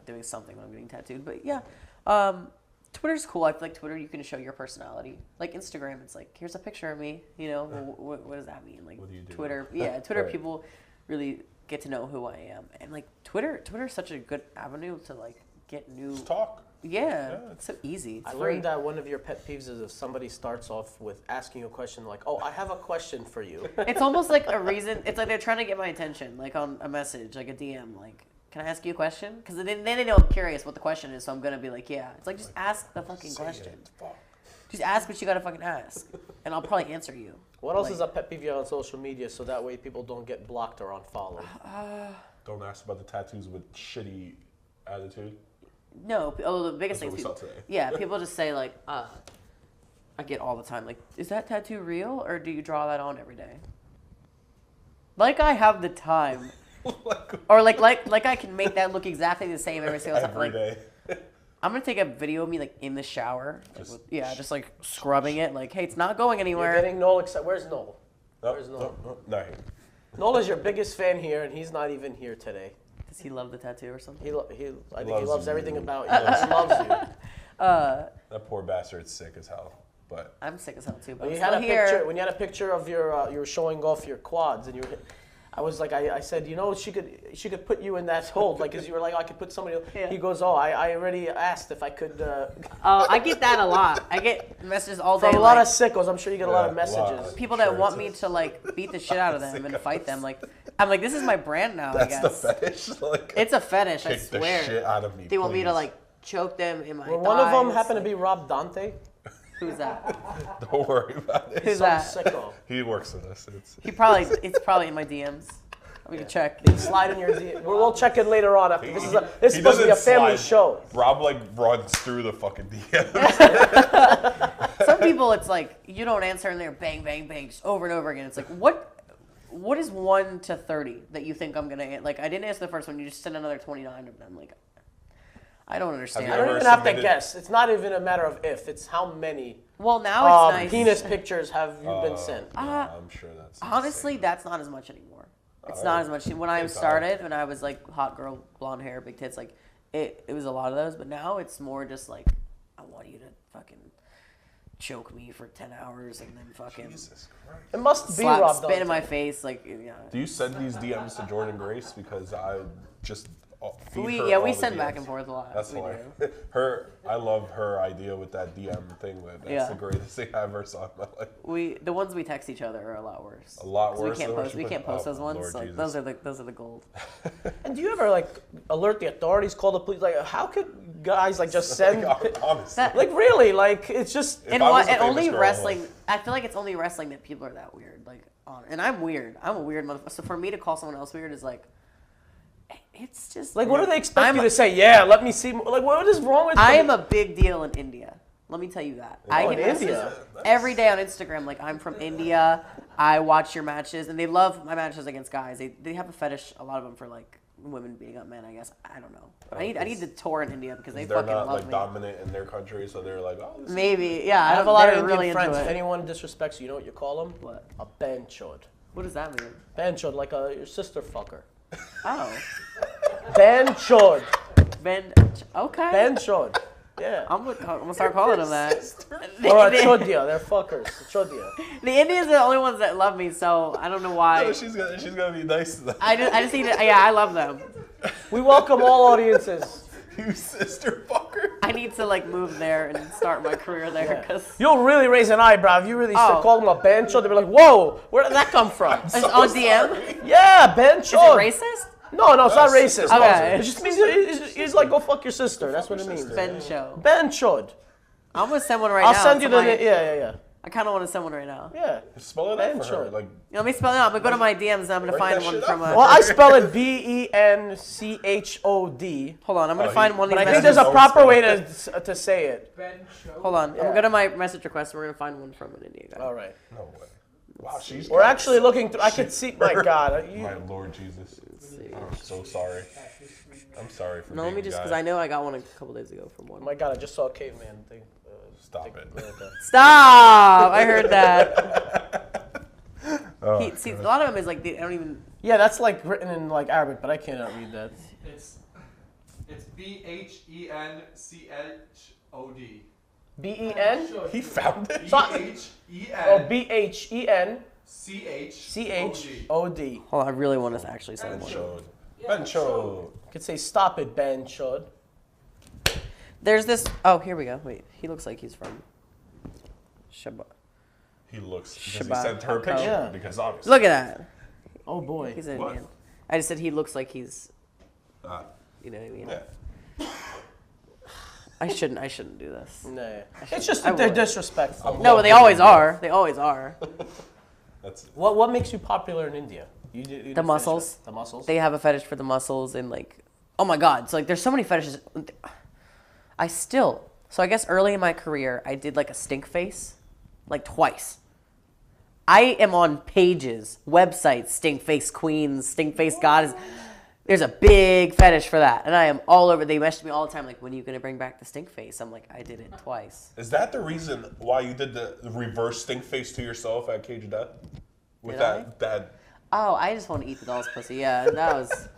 doing something when I'm getting tattooed. But yeah, Twitter's cool. I feel like Twitter, you can show your personality. Like Instagram, it's like, here's a picture of me. You know, what does that mean? Like, what do you do? Twitter, Twitter right. People really get to know who I am, and like Twitter's such a good avenue to like get new. Just talk. Yeah, it's so easy. It's I learned that one of your pet peeves is if somebody starts off with asking you a question like, oh, I have a question for you. It's almost like a reason. It's like they're trying to get my attention, like on a message, like a DM, like, can I ask you a question? Because then they know I'm curious what the question is, so I'm going to be like, yeah. It's like, just ask the fucking question. Just ask what you got to fucking ask, and I'll probably answer you. What else is a pet peeve you have on social media so that way people don't get blocked or unfollowed? Don't ask about the tattoos with shitty attitude. No, the biggest thing. Yeah, people just say like, I get all the time, like, is that tattoo real, or do you draw that on every day? Like I have the time. Or like I can make that look exactly the same every single time. Every day. I'm gonna take a video of me like in the shower, just like scrubbing it. Like, hey, it's not going anywhere. You're getting Noel excited. Where's Noel? Where's Noel? No. Noel is your biggest fan here, and he's not even here today. Does he love the tattoo or something? I think he loves everything about you. He loves you. That poor bastard's sick as hell. But I'm sick as hell too. But when you had a picture of your, you were showing off your quads, and I was like, I said, you know, she could put you in that hold, like, because you were like, oh, I could put somebody else. Yeah. He goes, oh, I already asked if I could. I get that a lot. I get messages all day. From a lot of sickos, I'm sure you get a lot of messages. People that want me to like beat the shit out of them and fight them. Like, I'm like, this is my brand now. That's I guess. the fetish. Like, it's a fetish. I swear. Kick the shit out of me. They want me to like choke them in my thighs. One of them happened to be Rob Dante. Who's that? Don't worry about it. Who's that? Sicko. He works with us. It's probably in my DMs. We can check. Slide in your DM. We'll check it later on. After this is supposed to be a family show. Rob like runs through the fucking DMs. Some people, it's like you don't answer, and they're bang, bang, bang, just over and over again. It's like, what is 1 to 30 that you think I'm gonna like? I didn't answer the first one. You just sent another 29 of them. Like, I don't understand. I don't even have to guess. It's not even a matter of if. It's how many. Well, now it's nice. Penis pictures have you been sent? I'm sure that's honestly insane. That's not as much anymore. It's not as much. When I started, when I was like hot girl, blonde hair, big tits, like it was a lot of those. But now it's more just like, I want you to fucking choke me for 10 hours and then fucking. Jesus Christ. It must be Rob Dante. Spit in my face, like, yeah. Do you send these DMs to Jordan Grace? Because I just feed her all we the send back DMs. and forth a lot. That's We hilarious. do. I love her idea with that DM thing. That's the greatest thing I ever saw in my life. The ones we text each other are a lot worse. A lot 'Cause worse. We can't post those ones. Lord So Jesus. those are the gold. And do you ever like alert the authorities, call the police? Like, how could guys like just send? Honestly. Like really, like it's just. If I was a famous only girl, wrestling. I feel like it's only wrestling that people are that weird. Like, and I'm weird. I'm a weird motherfucker. So for me to call someone else weird is like, it's just Like, what do they expect you to say? Yeah, let me see. Like, what is wrong with? I am a big deal in India. Let me tell you that. I in get messages India? every day on Instagram. Like, I'm from India. I watch your matches, and they love my matches against guys. They have a fetish, a lot of them, for like women beating up men. I guess I don't know. I need to tour in India because they They're fucking not love like me. dominant in their country, so they're like, oh, this is Maybe, yeah. I have a lot of they're Indian really friends. into If it. anyone disrespects you, you know what you call them? What? A benchod. What does that mean? Benchod, like your sister fucker. Oh, Benchod. Ben. Okay. Benchod. Yeah. I'm gonna start calling them that. Or a chodya. They're fuckers. Chodya. The Indians are the only ones that love me, so I don't know why. No, she's gonna be nice to them. I just need to. Yeah, I love them. We welcome all audiences. You sister fucker. I need to like move there and start my career there because You'll really raise an eyebrow if you really Oh. call them a benchod. They'll be like, whoa, where did that come from? it's on DM. Yeah, Is it benchod. racist? No, it's not racist. Okay. It just means it's like go fuck your sister. That's what it means. Ben show. Benchod. I'm gonna send one right I'll now. send you to the my- yeah. I kind of want to send one right now. Yeah. Spell it out for her. Benchod. Like, Let me spell it out. I'm gonna go to my DMs and I'm gonna Write find that one shit from up. a. Well, I spell it Benchod, Hold on, I'm gonna Oh, find he- one of but I these think there's messages. a proper way to say it. Hold on, I'm Yeah. gonna go to my message request. We're gonna find one from an Indian guy. All right. no way. Wow, she's. We're actually looking through. I can see. My God. My Lord Jesus. I'm so sorry. I'm sorry for No, being let me just a because guy. I know I got one a couple days ago from one. My God, I just saw a caveman thing. Stop it. Stop! I heard that. Oh, See, a lot of them is like they don't even. Yeah, that's like written in like Arabic, but I cannot read that. It's BHENCHOD. B-E-N? he found it. Oh, BHEN B-H-E-N CHOD. C-H-O-D. Hold on, I really want to actually send one. Benchod. Benchod. You could say, stop it, Ben Chod. There's this. Oh, here we go. Wait, he looks like he's from. Shabbat. He looks. Because he Shabbat sent her a Taco. picture. Yeah. Because obviously. Look at that. Oh, boy. He's an What? Indian. I just said he looks like he's. Ah, You know what I mean? yeah. I shouldn't do this. Nah. It's just I that they're would. disrespectful. No, but they always are. They always are. That's it. What makes you popular in India? You didn't finish muscles. that. The muscles? They have a fetish for the muscles and like, oh my god! So like, there's so many fetishes. So I guess early in my career, I did like a stink face, like twice. I am on pages, websites, stink face queens, stink face goddess. There's a big fetish for that, and I am all over. They message me all the time, like, when are you gonna bring back the stink face? I'm like, I did it twice. Is that the reason why you did the reverse stink face to yourself at Cage of Death? With Did that Oh, I just want to eat the doll's pussy. Yeah, that was.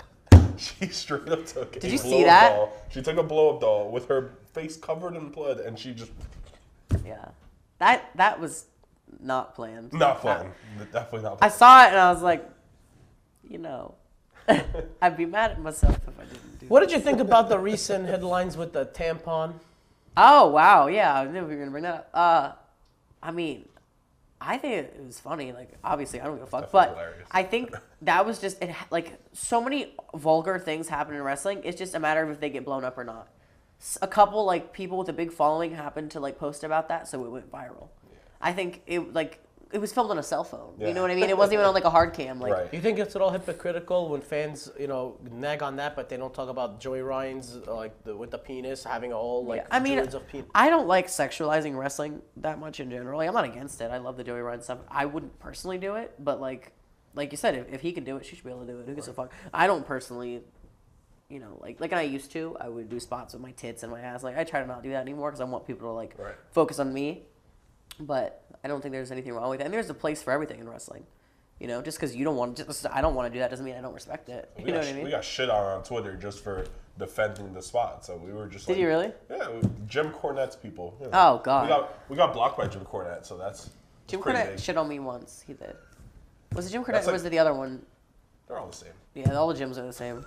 she straight up took Did a you see blow-up that? doll. She took a blow-up doll with her face covered in blood, and she just Yeah, that was not planned. not planned. Definitely not I planned. saw it and I was like, you know, I'd be mad at myself if I didn't do. What did you think about the recent headlines with the tampon? Oh wow, yeah, I knew we were gonna bring that up. I mean, I think it was funny. Like, obviously, I don't give a fuck, Definitely but hilarious. I think that was just like so many vulgar things happen in wrestling. It's just a matter of if they get blown up or not. A couple like people with a big following happened to like post about that, so it went viral. I think it was filmed on a cell phone. Yeah. You know what I mean? It wasn't even on like a hard cam. Like, Right. Do you think it's at all hypocritical when fans, nag on that, but they don't talk about Joey Ryan's with the penis having all like I mean, druids of penis? I don't like sexualizing wrestling that much in general. Like, I'm not against it. I love the Joey Ryan stuff. I wouldn't personally do it, but like you said, if he can do it, she should be able to do it. Who gives a fuck? I don't personally, like I used to. I would do spots with my tits and my ass. Like, I try to not do that anymore because I want people to like Right. focus on me. But I don't think there's anything wrong with it. And there's a place for everything in wrestling. Just because you don't want to, I don't want to do that doesn't mean I don't respect it. You know what I mean? We got shit on Twitter just for defending the spot, so we were just. Did you really? Yeah, Jim Cornette's people. Oh, God. We got blocked by Jim Cornette, so that's. Jim pretty Cornette big. shit on me once. He did. Was it Jim Cornette That's or was it the other one? They're all the same. Yeah, all the gyms are the same.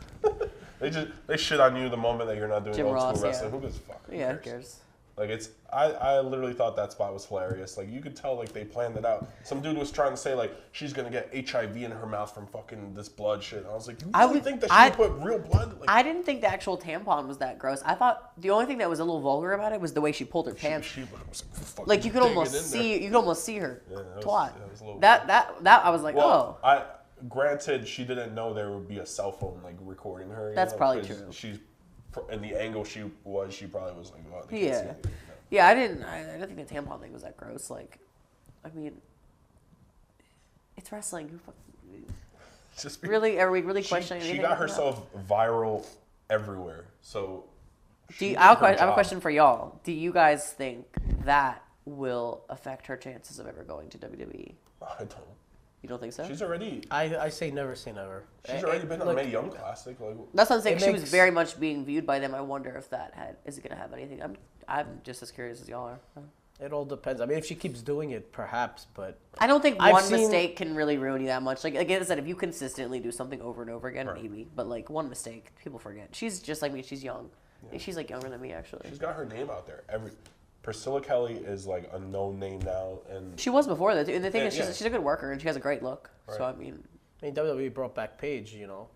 They shit on you the moment that you're not doing Jim old Ross, school wrestling. yeah. Who gives a fuck? Yeah, who cares? Like I literally thought that spot was hilarious. Like you could tell like they planned it out. Some dude was trying to say like she's gonna get HIV in her mouth from fucking this blood shit. And I was like, you really think that she would put real blood? Like, I didn't think the actual tampon was that gross. I thought the only thing that was a little vulgar about it was the way she pulled her pants. she was fucking Like you could digging almost in there. see, her twat. That was a little That I was like, Well, oh, granted, she didn't know there would be a cell phone like recording her. You That's know, probably 'cause true. She's in the angle she probably was like, oh, they can't see yeah, anything. yeah. I didn't think the tampon thing was that gross. Like, I mean, it's wrestling. Who Just really are we really questioning She anything? got about herself viral everywhere. So that? I have a question for y'all. Do you guys think that will affect her chances of ever going to WWE? I don't. You don't think so? She's already. I say never say never. She's already been a look, Mae Young Classic. Like, That's what I'm saying. It She was makes- very much being viewed by them. I wonder if is it gonna have anything. I'm just as curious as y'all are. It all depends. I mean, if she keeps doing it, perhaps. But I don't think I've one seen- mistake can really ruin you that much. Like I said, if you consistently do something over and over again, maybe. But like one mistake, people forget. She's just like me. She's young. I think she's like younger than me actually. she's got her name out there. Priscilla Kelly is like a known name now, and She was before that, too. And the thing is, Yeah. she's a good worker and she has a great look. So Right. I mean, WWE brought back Paige. You know,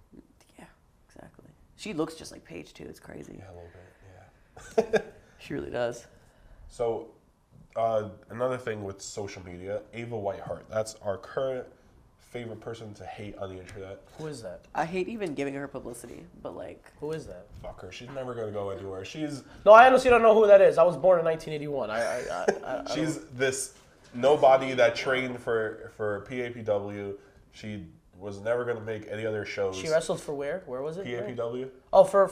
yeah, exactly. She looks just like Paige too. It's crazy. yeah, a little bit, yeah. She really does. So, another thing with social media, Ava Whiteheart. That's our current favorite person to hate on the internet. who is that? I hate even giving her publicity, but like, Who is that? Fuck her. She's never gonna go anywhere. She's No, I honestly don't know who that is. I was born in 1981. she's this nobody that trained for PAPW. She was never gonna make any other shows. She wrestled for where? Where was it? PAPW. Oh, for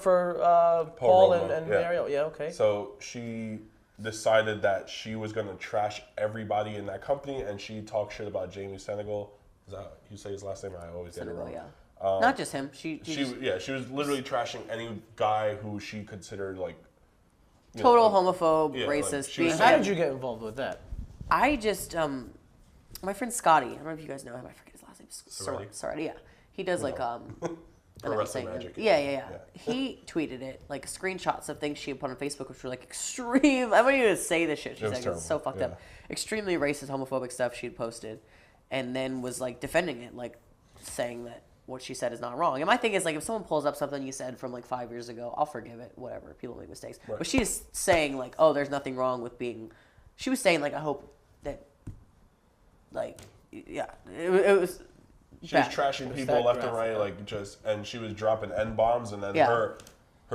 Paul Roma, and yeah. Mario. Yeah, okay. So she decided that she was gonna trash everybody in that company, and she talked shit about Jamie Senegal. Is that you say his last name? I always get it Senegal, wrong. yeah. Not just him. She was literally trashing any guy who she considered like you total know, like- homophobe, yeah, like, racist. she was being How saying- did you get involved with that? I just my friend Scotty. I don't know if you guys know him. I forget his last name. Soretti? Soretti. Yeah, he does like Pro I'm Wrestling saying- Magic. Yeah. He tweeted it, like screenshots of things she had put on Facebook, which were like extreme. I wouldn't even say this shit. She's was like, terrible, it's so fucked up. Extremely racist, homophobic stuff she had posted, and then was like defending it, like saying that what she said is not wrong. And my thing is like, if someone pulls up something you said from like 5 years ago, I'll forgive it. Whatever, people make mistakes. Right. But she's saying like, oh, there's nothing wrong with being. She was saying like, I hope that, like, yeah, it was. She was bad. trashing Was people that left and graphic? right, like just, and she was dropping N bombs, and then Yeah. her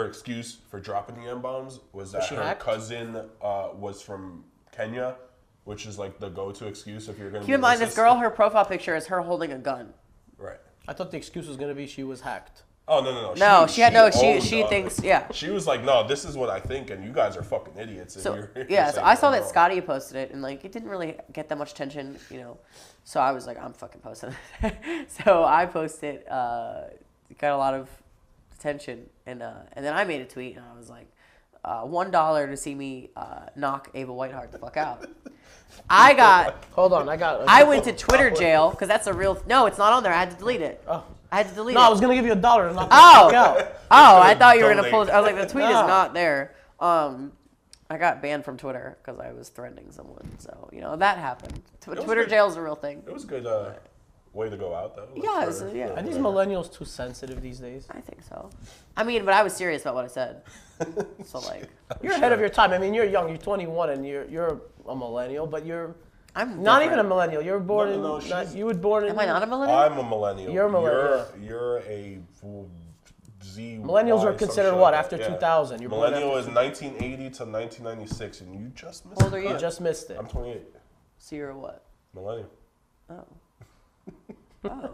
excuse for dropping the N bombs was that she her hacked? cousin was from Kenya, which is like the go-to excuse if you're gonna. Keep in mind, this girl, her profile picture is her holding a gun. Right. I thought the excuse was gonna be she was hacked. Oh no. No, she owned thinks, it. yeah. She was like, no, this is what I think, and you guys are fucking idiots. And So you're yeah, so saying I saw I'm that wrong. Scotty posted it, and like it didn't really get that much attention, you know. So I was like, I'm fucking posting it. So I posted, it got a lot of attention, and then I made a tweet, and I was like, $1 to see me knock Ava Whiteheart the fuck out. Hold on, I got. I went to Twitter jail because that's a real. No, it's not on there. I had to delete it. Oh. I had to delete No, it. I was gonna give you $1 to knock Oh. the fuck out. Oh, I thought you were gonna pull. Donate. I was like, the tweet is No. not there. I got banned from Twitter because I was threatening someone. So you know that happened. was Twitter good. jail is a real thing. It was a good way to go out, though. Like, Yeah, for- it's yeah. for Are these whatever. millennials too sensitive these days? I think so. I mean, but I was serious about what I said. So like, You're ahead of your time. I mean, you're young. You're 21, and you're a millennial, but you're I'm not different. even a millennial. You're born No, in. no, she's- you were born in. Am I not a millennial? I'm a millennial. You're a millennial. You're a Z. Millennials Y, are some considered shit what, like after that, yeah. 2000? You're born Millennial after is 1980 to 1996, and you just missed How old are it. you? You just missed it. I'm 28. So you're what? Millennial. Oh. Oh.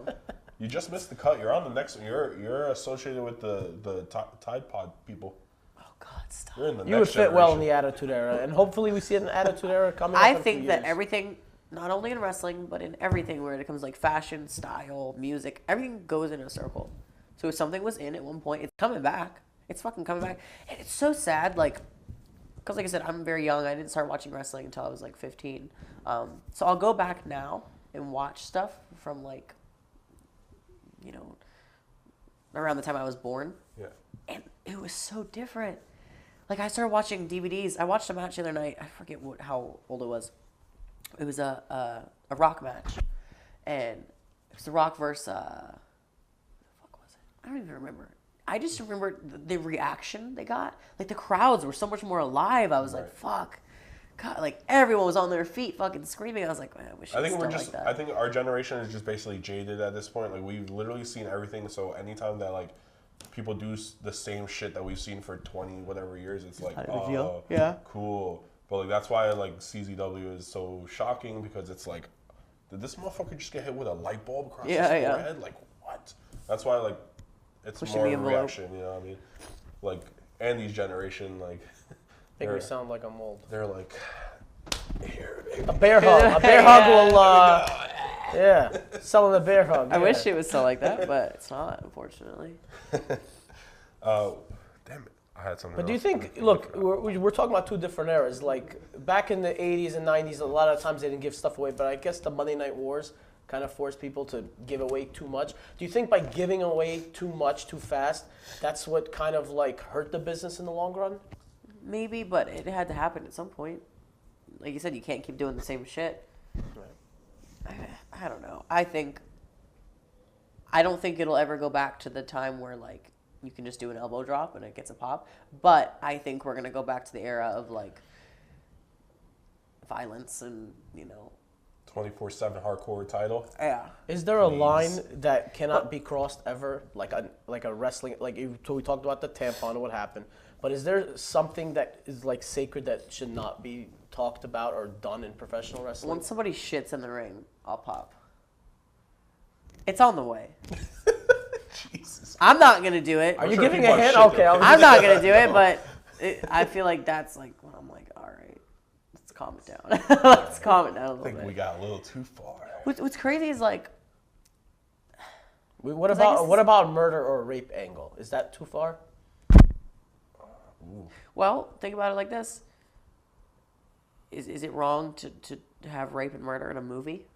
You just missed the cut. You're on the next one. You're associated with the Tide Pod people. Oh God, stop. You're in the You would next fit well in generation. the Attitude Era, and hopefully we see an Attitude Era coming. I up in a think few that years. everything, not only in wrestling, but in everything where it comes like fashion, style, music, everything goes in a circle. So if something was in at one point, it's coming back. It's fucking coming back. And it's so sad, like, because like I said, I'm very young. I didn't start watching wrestling until I was like 15. So I'll go back now and watch stuff from like, you know, around the time I was born. Yeah. it was so different. Like, I started watching DVDs. I watched a match the other night. I forget how old it was. It was a Rock match. And it was The Rock versus, what the fuck was it? I don't even remember. I just remember the reaction they got. Like, the crowds were so much more alive. I was like, fuck. God, like, everyone was on their feet fucking screaming. I was like, man, I wish it was still like that. I think our generation is just basically jaded at this point. Like, we've literally seen everything. So anytime that, like, people do the same shit that we've seen for 20 whatever years, it's like, oh, yeah, cool. But like that's why like CZW is so shocking, because it's like, did this motherfucker just get hit with a light bulb across his forehead? Like, what? That's why like it's Pushing more the of a envelope. reaction, you know what I mean? Like Andy's generation, like I think we sound like I'm old. they're like, here, baby. A bear hug. A bear hug will. Yeah, selling a bear hug. I wish it was so like that, but it's not, unfortunately. Damn it. I had something. But do you else. think, look, we're talking about two different eras. Like, back in the 80s and 90s, a lot of times they didn't give stuff away, but I guess the Monday Night Wars kind of forced people to give away too much. Do you think by giving away too much too fast, that's what kind of, like, hurt the business in the long run? Maybe, but it had to happen at some point. Like you said, you can't keep doing the same shit. I don't know. I don't think it'll ever go back to the time where, like, you can just do an elbow drop and it gets a pop. But I think we're going to go back to the era of, like, violence and, 24/7 hardcore title? Yeah. Is there a line that cannot be crossed ever? Like a wrestling, we talked about the tampon and what happened. But is there something that is, like, sacred that should not be talked about or done in professional wrestling? When somebody shits in the ring, I'll pop. It's on the way. Jesus. I'm not going to do it. Are you sure giving people a are hint? shit, Okay. though. I'm not going to do it, but I feel like that's like, well, I'm like, all right, let's calm it down. Let's calm it down a little I think bit. we got a little too far. What's crazy is, like, What 'Cause I guess what about murder or rape angle? Is that too far? well, think about it like this. Is it wrong to have rape and murder in a movie?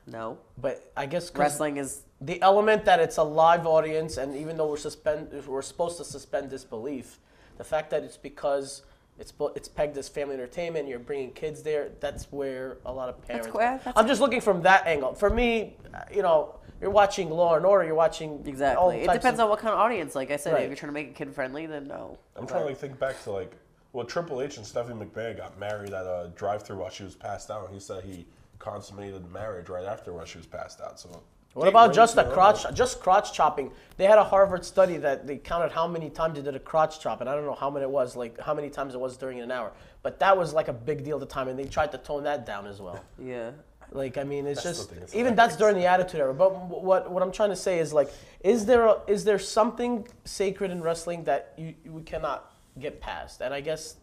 No. But I guess 'cause Wrestling is... the element that it's a live audience, and even though we're supposed to suspend disbelief, the fact that it's because it's pegged as family entertainment, you're bringing kids there, that's where a lot of parents... I'm just looking from that angle. For me, you're watching Law and Order, you're watching... Exactly. It depends on what kind of audience. Like I said, Right. if you're trying to make it kid-friendly, then no. I'm trying to like think back to like, well, Triple H and Stephanie McMahon got married at a drive-thru while she was passed out. He said he consummated the marriage right after while she was passed out. So What about just crotch chopping? They had a Harvard study that they counted how many times they did a crotch chop, and I don't know how many it was, like how many times it was during an hour. But that was like a big deal at the time, and they tried to tone that down as well. Yeah. Like, I mean, it's That's just the thing, it's even that's during the Attitude Era. But what I'm trying to say is, like, is there something sacred in wrestling that we cannot get past? And I guess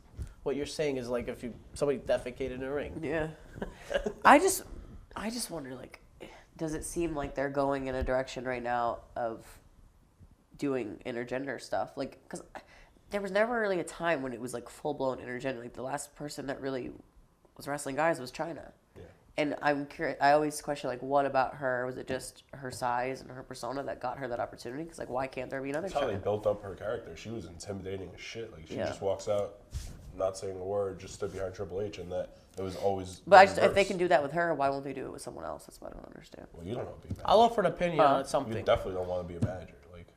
what you're saying is, like, if somebody defecated in a ring. Yeah. I just wonder, like, does it seem like they're going in a direction right now of doing intergender stuff? Like, because there was never really a time when it was, like, full-blown intergender. Like, the last person that really was wrestling guys was China. Yeah. And I'm curious, I always question, like, what about her? Was it just her size and her persona that got her that opportunity? Because, like, why can't there be another that's how they China? built up her character. She was intimidating as shit. Like she Yeah. just walks out, not saying a word, just stood behind Triple H, and that it was always. But the if they reverse. can do that with her, why won't they do it with someone else? That's what I don't understand. Well, you don't want to be a manager. I'll offer an opinion on You something. definitely don't want to be a manager. Like,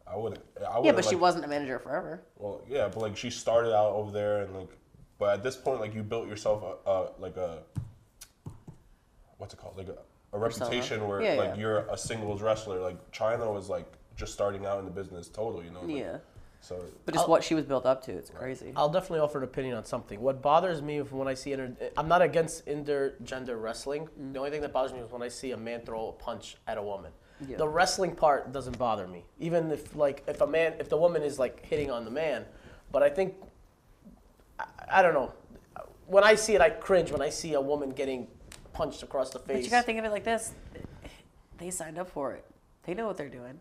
I wouldn't. Yeah, but she like, wasn't a manager forever. Well, yeah, but like she started out over there, and like, but at this point, like you built yourself like a what's it called, like a reputation where Yeah, like yeah. you're a singles wrestler. Like China was like just starting out in the business, totally, like, Yeah. So But just what she was built up to, it's crazy. I'll definitely offer an opinion on something. What bothers me when I see I'm not against intergender wrestling. The only thing that bothers me is when I see a man throw a punch at a woman. Yeah. The wrestling part doesn't bother me, even if the woman is like hitting on the man. But I think I don't know. When I see it, I cringe when I see a woman getting punched across the face. But you gotta think of it like this: they signed up for it. They know what they're doing.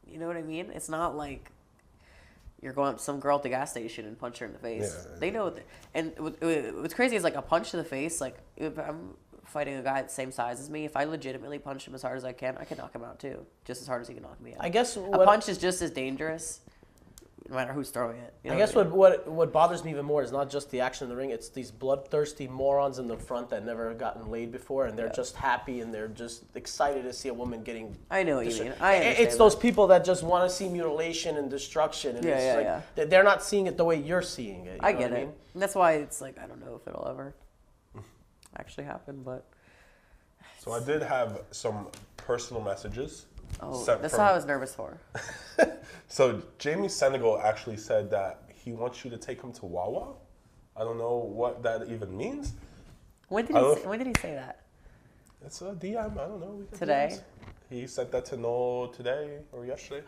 You know what I mean? It's not like you're going up to some girl at the gas station and punch her in the face. Yeah. They know what. And what's crazy is like a punch to the face. Like if I'm fighting a guy the same size as me, if I legitimately punch him as hard as I can knock him out too, just as hard as he can knock me out. I guess a punch is just as dangerous. no matter who's throwing it. You know I guess what what bothers me even more is not just the action in the ring. It's these bloodthirsty morons in the front that never gotten laid before, and they're just happy and they're just excited to see a woman getting. I know what you mean. It's those people that just want to see mutilation and destruction, and they're not seeing it the way you're seeing it. I get it. And that's why it's like I don't know if it'll ever actually happen, but. So I did have some personal messages. Oh, that's what I was nervous for. So Jamie Senegal actually said that he wants you to take him to Wawa. I don't know what that even means. When did he say that? It's a DM. I don't know. Today? He sent that to Noel today or yesterday.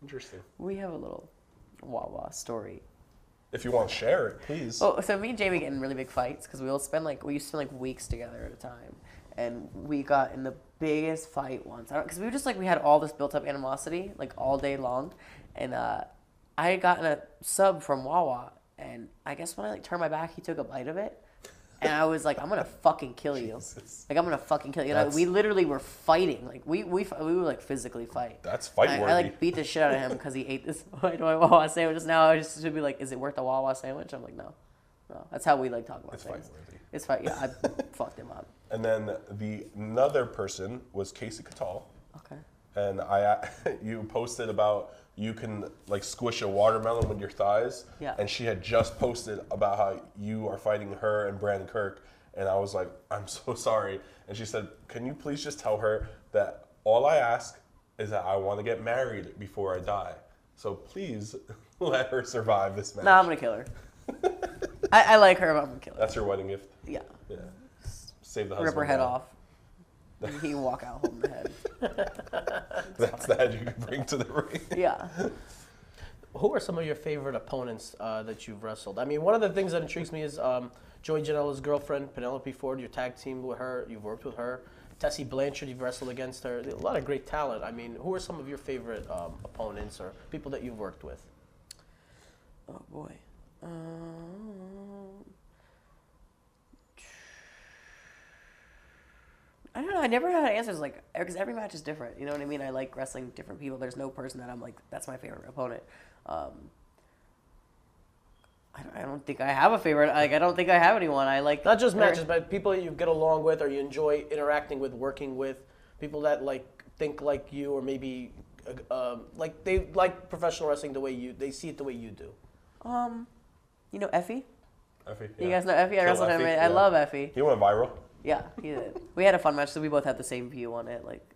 Interesting. We have a little Wawa story. If you want to share it, please. Oh, so me and Jamie get in really big fights because we used to spend like weeks together at a time, and we got in the biggest fight once. Because we had all this built up animosity like all day long, and I had gotten a sub from Wawa, and I guess when I like turned my back, he took a bite of it, and I was like, I'm gonna fucking kill you. Jesus. Like I'm gonna fucking kill you. And we literally were fighting. Like we would like physically fight. That's fight worthy. I like beat the shit out of him because he ate this Wawa sandwich. Just now I just should be like, is it worth a Wawa sandwich? I'm like, no. That's how we like talk about It's things. fight worthy. It's fight. Yeah, I fucked him up. And then another person was Casey Catal. Okay. And you posted about you can like squish a watermelon with your thighs. Yeah. And she had just posted about how you are fighting her and Brandon Kirk. And I was like, I'm so sorry. And she said, can you please just tell her that all I ask is that I want to get married before I die. So please let her survive this match. No, I'm going to kill her. I like her, but I'm going to kill her. That's your wedding gift? Yeah. Yeah. Save the husband. Rip her head off. And he can walk out holding the head. That's the head you can bring to the ring. Yeah. Who are some of your favorite opponents that you've wrestled? I mean, one of the things that intrigues me is Joey Janela's girlfriend, Penelope Ford. You tag teamed with her. You've worked with her. Tessie Blanchard, you've wrestled against her. A lot of great talent. I mean, who are some of your favorite opponents or people that you've worked with? Oh, boy. I don't know. I never had answers because every match is different. You know what I mean? I like wrestling different people. There's no person that I'm like, that's my favorite opponent. I don't think I have a favorite. Like I don't think I have anyone. I like not just matches, but people that you get along with or you enjoy interacting with, working with, people that like think like you or maybe like they like professional wrestling the way they see it the way you do. You know Effie? Effie, You guys know Effie? I wrestled him. Effie, I love Effie. He went viral. Yeah, he did. We had a fun match, so we both had the same view on it. Like,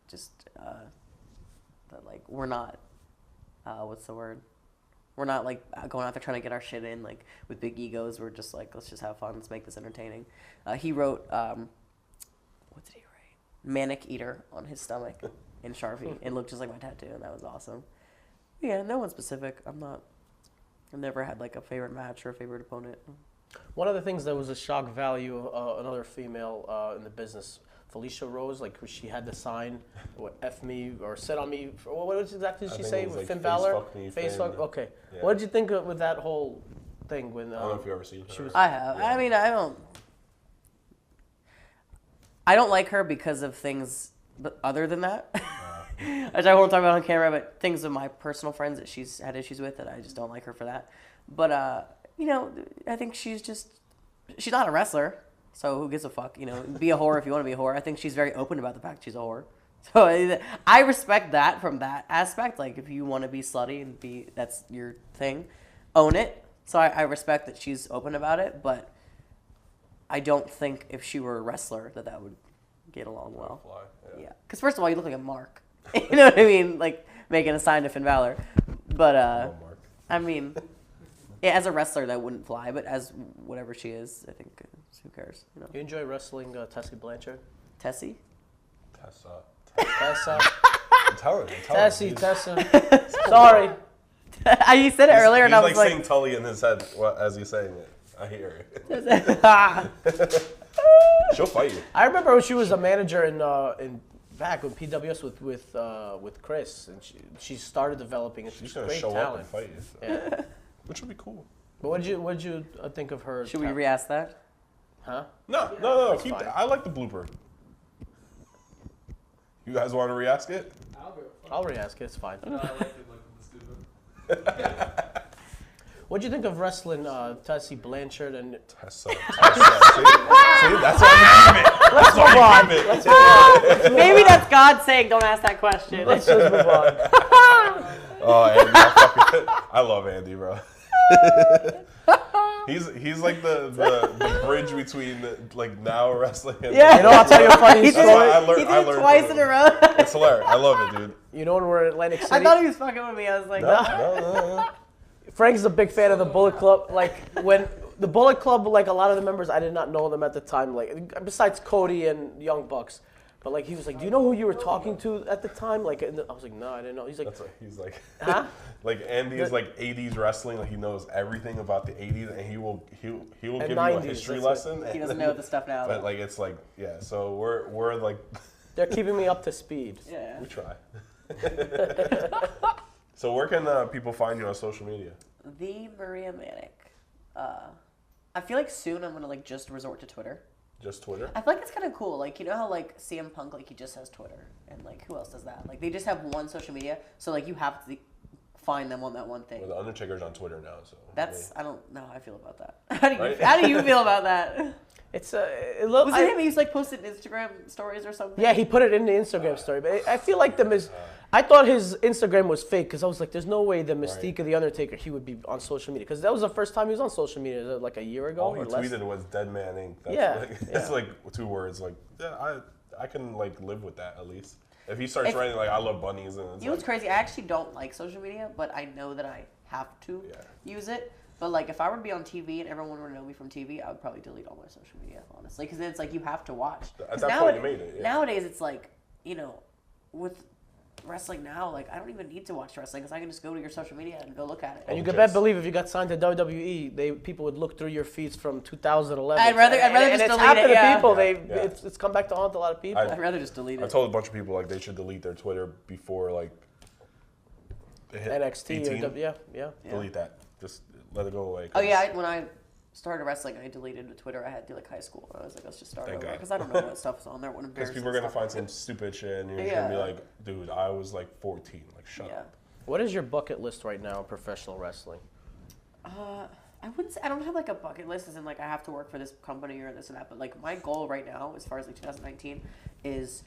just that like we're not. What's the word? We're not like going out there trying to get our shit in like with big egos. We're just like, let's just have fun. Let's make this entertaining. He wrote, what did he write? MANEATER on his stomach in Sharpie. It looked just like my tattoo, and that was awesome. Yeah, no one specific. I've never had like a favorite match or a favorite opponent. One of the things that was a shock value, another female in the business, Felicia Rose, like she had the sign, what, F me or sit on me. What exactly did she say? With like, Finn Balor? fuck me, Face Finn. fuck. Okay. Yeah. What did you think with that whole thing? When I don't know if you've ever seen her. I have. Yeah. I mean, I don't like her because of things other than that. Which I won't talk about on camera, but things of my personal friends that she's had issues with, and I just don't like her for that. But, you know, I think she's not a wrestler, so who gives a fuck? You know, be a whore if you want to be a whore. I think she's very open about the fact she's a whore. So I respect that from that aspect. Like, if you want to be slutty and that's your thing, own it. So I respect that she's open about it, but I don't think if she were a wrestler that would get along well. Yeah. Because first of all, you look like a mark. You know what I mean? Like making a sign to Finn Balor. But I mean, yeah, as a wrestler that wouldn't fly, but as whatever she is, I think who cares? You know. You enjoy wrestling Tessie Blanchard? Tessie? Tessa. I'm telling you. Tessie, Tessa. Sorry. You said it earlier, and I was he's like saying Tully in his head as he's saying it. I hear it. She'll fight you. I remember when she was a manager in back with PWS with Chris, and she started developing. She's gonna great show talent. up and fight you, so. Yeah. Which would be cool. But what did you think of her? Should we re-ask that? Huh? No. Keep fine. that. I like the blooper. You guys want to re-ask it? I'll re-ask it. It's fine. I like it like the stupid. What'd you think of wrestling, Tessie Blanchard and? Tessa. See, that's why I'm keeping it. Let's move on. Let's move on. Maybe that's God saying, "Don't ask that question." Let's just move on. Oh, Andy, I love Andy, bro. He's like the bridge between like now wrestling and Yeah. You know, I'll tell you a funny That's why story. He did I it learned twice from in a him. row. It's hilarious. I love it, dude. You know when we're in Atlantic City? I thought he was fucking with me. I was like, No. Frank's a big fan of the Bullet Club. Like when the Bullet Club, like a lot of the members, I did not know them at the time. Like besides Cody and Young Bucks, but like he was like, "Do you know who you were talking to at the time?" Like I was like, "No, I didn't know." He's like, That's what he's like. "Huh?" Like Andy is like 80s wrestling. Like he knows everything about the 80s, and he will give you a 90s, history that's lesson. he doesn't know the stuff now. But like it's like yeah. So we're like They're keeping me up to speed. Yeah. we try. So where can people find you on social media? The Maria Manic. I feel like soon I'm gonna like just resort to Twitter. Just Twitter? I feel like it's kind of cool. Like, you know how like CM Punk, like he just has Twitter, and like who else does that? Like they just have one social media, so like you have to find them on that one thing. Well, the Undertaker's on Twitter now, so That's I don't know how I feel about that. Right? How do you feel about that? It's was Was it him? He was like posted Instagram stories or something. Yeah, he put it in the Instagram story, but I feel like I thought his Instagram was fake because I was like, "There's no way the mystique of the Undertaker he would be on social media," because that was the first time he was on social media like a year ago all he or less. tweeted was "Dead Man Inc." That's Yeah, like, yeah. it's like 2 words. Like yeah, I can like live with that at least. If he starts If- writing like "I love bunnies" and it's You know what's like, crazy? I actually don't like social media, but I know that I have to use it. But like, if I were to be on TV and everyone were to know me from TV, I would probably delete all my social media, honestly, because then it's like you have to watch. At 'Cause that point, you made it, yeah. Nowadays, it's like with wrestling now, like I don't even need to watch wrestling because I can just go to your social media and go look at it. And you Okay. could best believe if you got signed to WWE, people would look through your feeds from 2011. I'd rather and just it's delete happened it, to yeah. people. Yeah. It's come back to haunt a lot of people. I'd rather just delete I it. told a bunch of people like they should delete their Twitter before like they hit NXT 18. or yeah. Delete that. Just let it go away. Oh 'cause yeah, when I started wrestling, I deleted the Twitter I had through like high school. I was like, let's just start Thank over God. because I don't know what stuff's on there. What Because embarrassing people are gonna stuff. find some stupid shit, and you're just Yeah. gonna be like, "Dude, I was like 14. Like, shut Yeah. up." What is your bucket list right now in professional wrestling? I wouldn't say I don't have like a bucket list as in like I have to work for this company or this and that, but like my goal right now as far as like 2019 is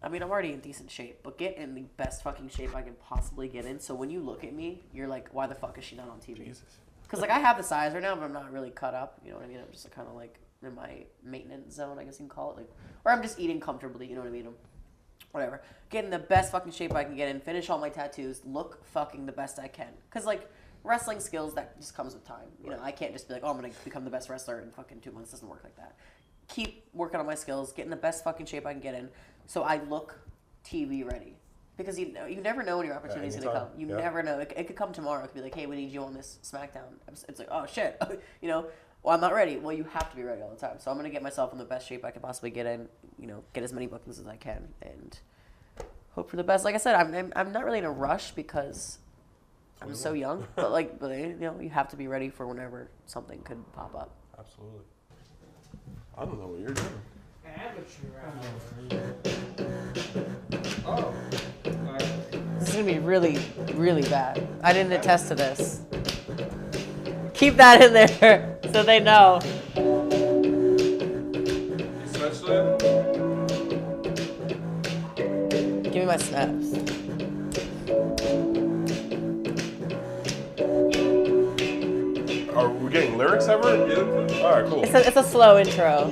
I mean, I'm already in decent shape, but get in the best fucking shape I can possibly get in. So when you look at me, you're like, why the fuck is she not on TV? Jesus. Because like I have the size right now, but I'm not really cut up. You know what I mean? I'm just kind of like in my maintenance zone, I guess you can call it, like, or I'm just eating comfortably. You know what I mean? Whatever. Get in the best fucking shape I can get in. Finish all my tattoos. Look fucking the best I can. Because like wrestling skills, that just comes with time. You know, I can't just be like, oh, I'm gonna become the best wrestler in fucking 2 months. It doesn't work like that. Keep working on my skills. Get in the best fucking shape I can get in, so I look TV ready. Because you never know when your opportunity's gonna anytime. come. You Yeah. never know. It could come tomorrow. It could be like, hey, we need you on this SmackDown. It's like, oh shit, you know. Well, I'm not ready. Well, you have to be ready all the time. So I'm gonna get myself in the best shape I can possibly get in. You know, get as many bookings as I can, and hope for the best. Like I said, I'm not really in a rush because I'm so young. but you know, you have to be ready for whenever something could pop up. Absolutely. I don't know what you're doing. Oh. This is gonna be really, really bad. I didn't attest to this. Keep that in there so they know. Essentially, Give me my snaps. Are we getting lyrics ever? All right, cool. It's a slow intro.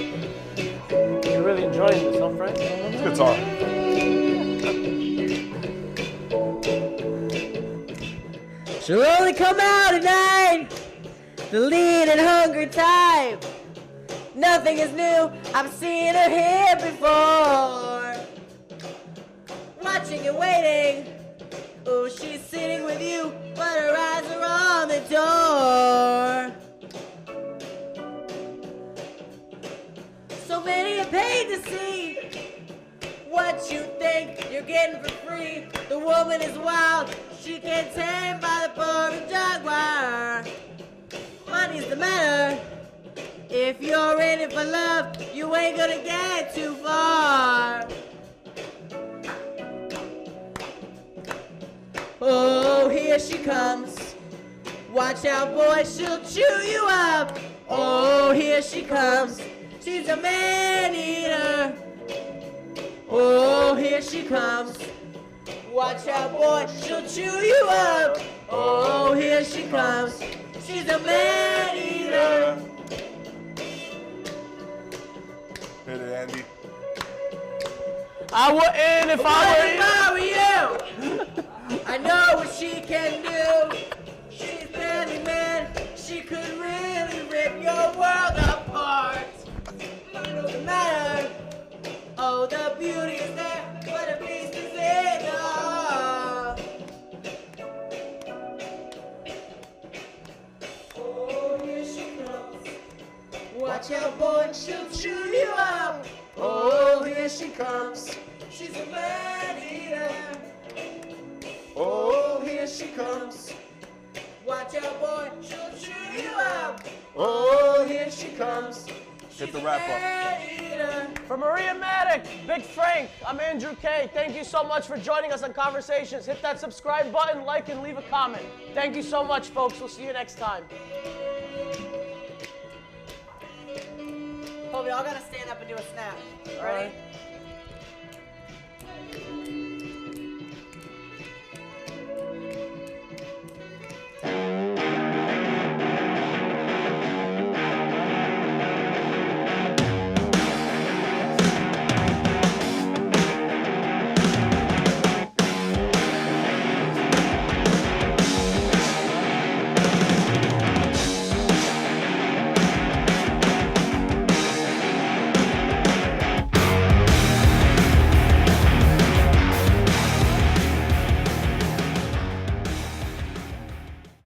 You're really enjoying this, huh, Frank? It's a good song. She'll only come out at night, the lean and hungry type. Nothing is new, I've seen her here before. Watching and waiting, oh, she's sitting with you, but her eyes are on the door. So many are paid to see what you think you're getting for free. The woman is wild, she can't tame by the poor jaguar. Money's the matter, If you're in it for love, you ain't gonna get too far. Oh, here she comes. Watch out, boy, she'll chew you up. Oh, here she comes. She's a man-eater. Oh, here she comes. Watch out, boy, she'll chew you up. Oh, here she comes. She's a man-eater. Hit it, Andy. I wouldn't if I were you. I know what she can do. She's barely man. She could really rip your world apart. It doesn't matter. Oh, the beauty is there, but the beast is in her. Oh, here she comes. Watch out, boy, she'll chew you up. Oh, here she comes. She's a man-eater. Oh, here she comes. Watch out, boy, she'll chew you up. Oh, here she comes. Hit the wrap up. For Maria Manic, Big Frank, I'm Andrew K. Thank you so much for joining us on Conversations. Hit that subscribe button, like, and leave a comment. Thank you so much, folks. We'll see you next time. Colby, y'all gotta stand up and do a snap. Ready?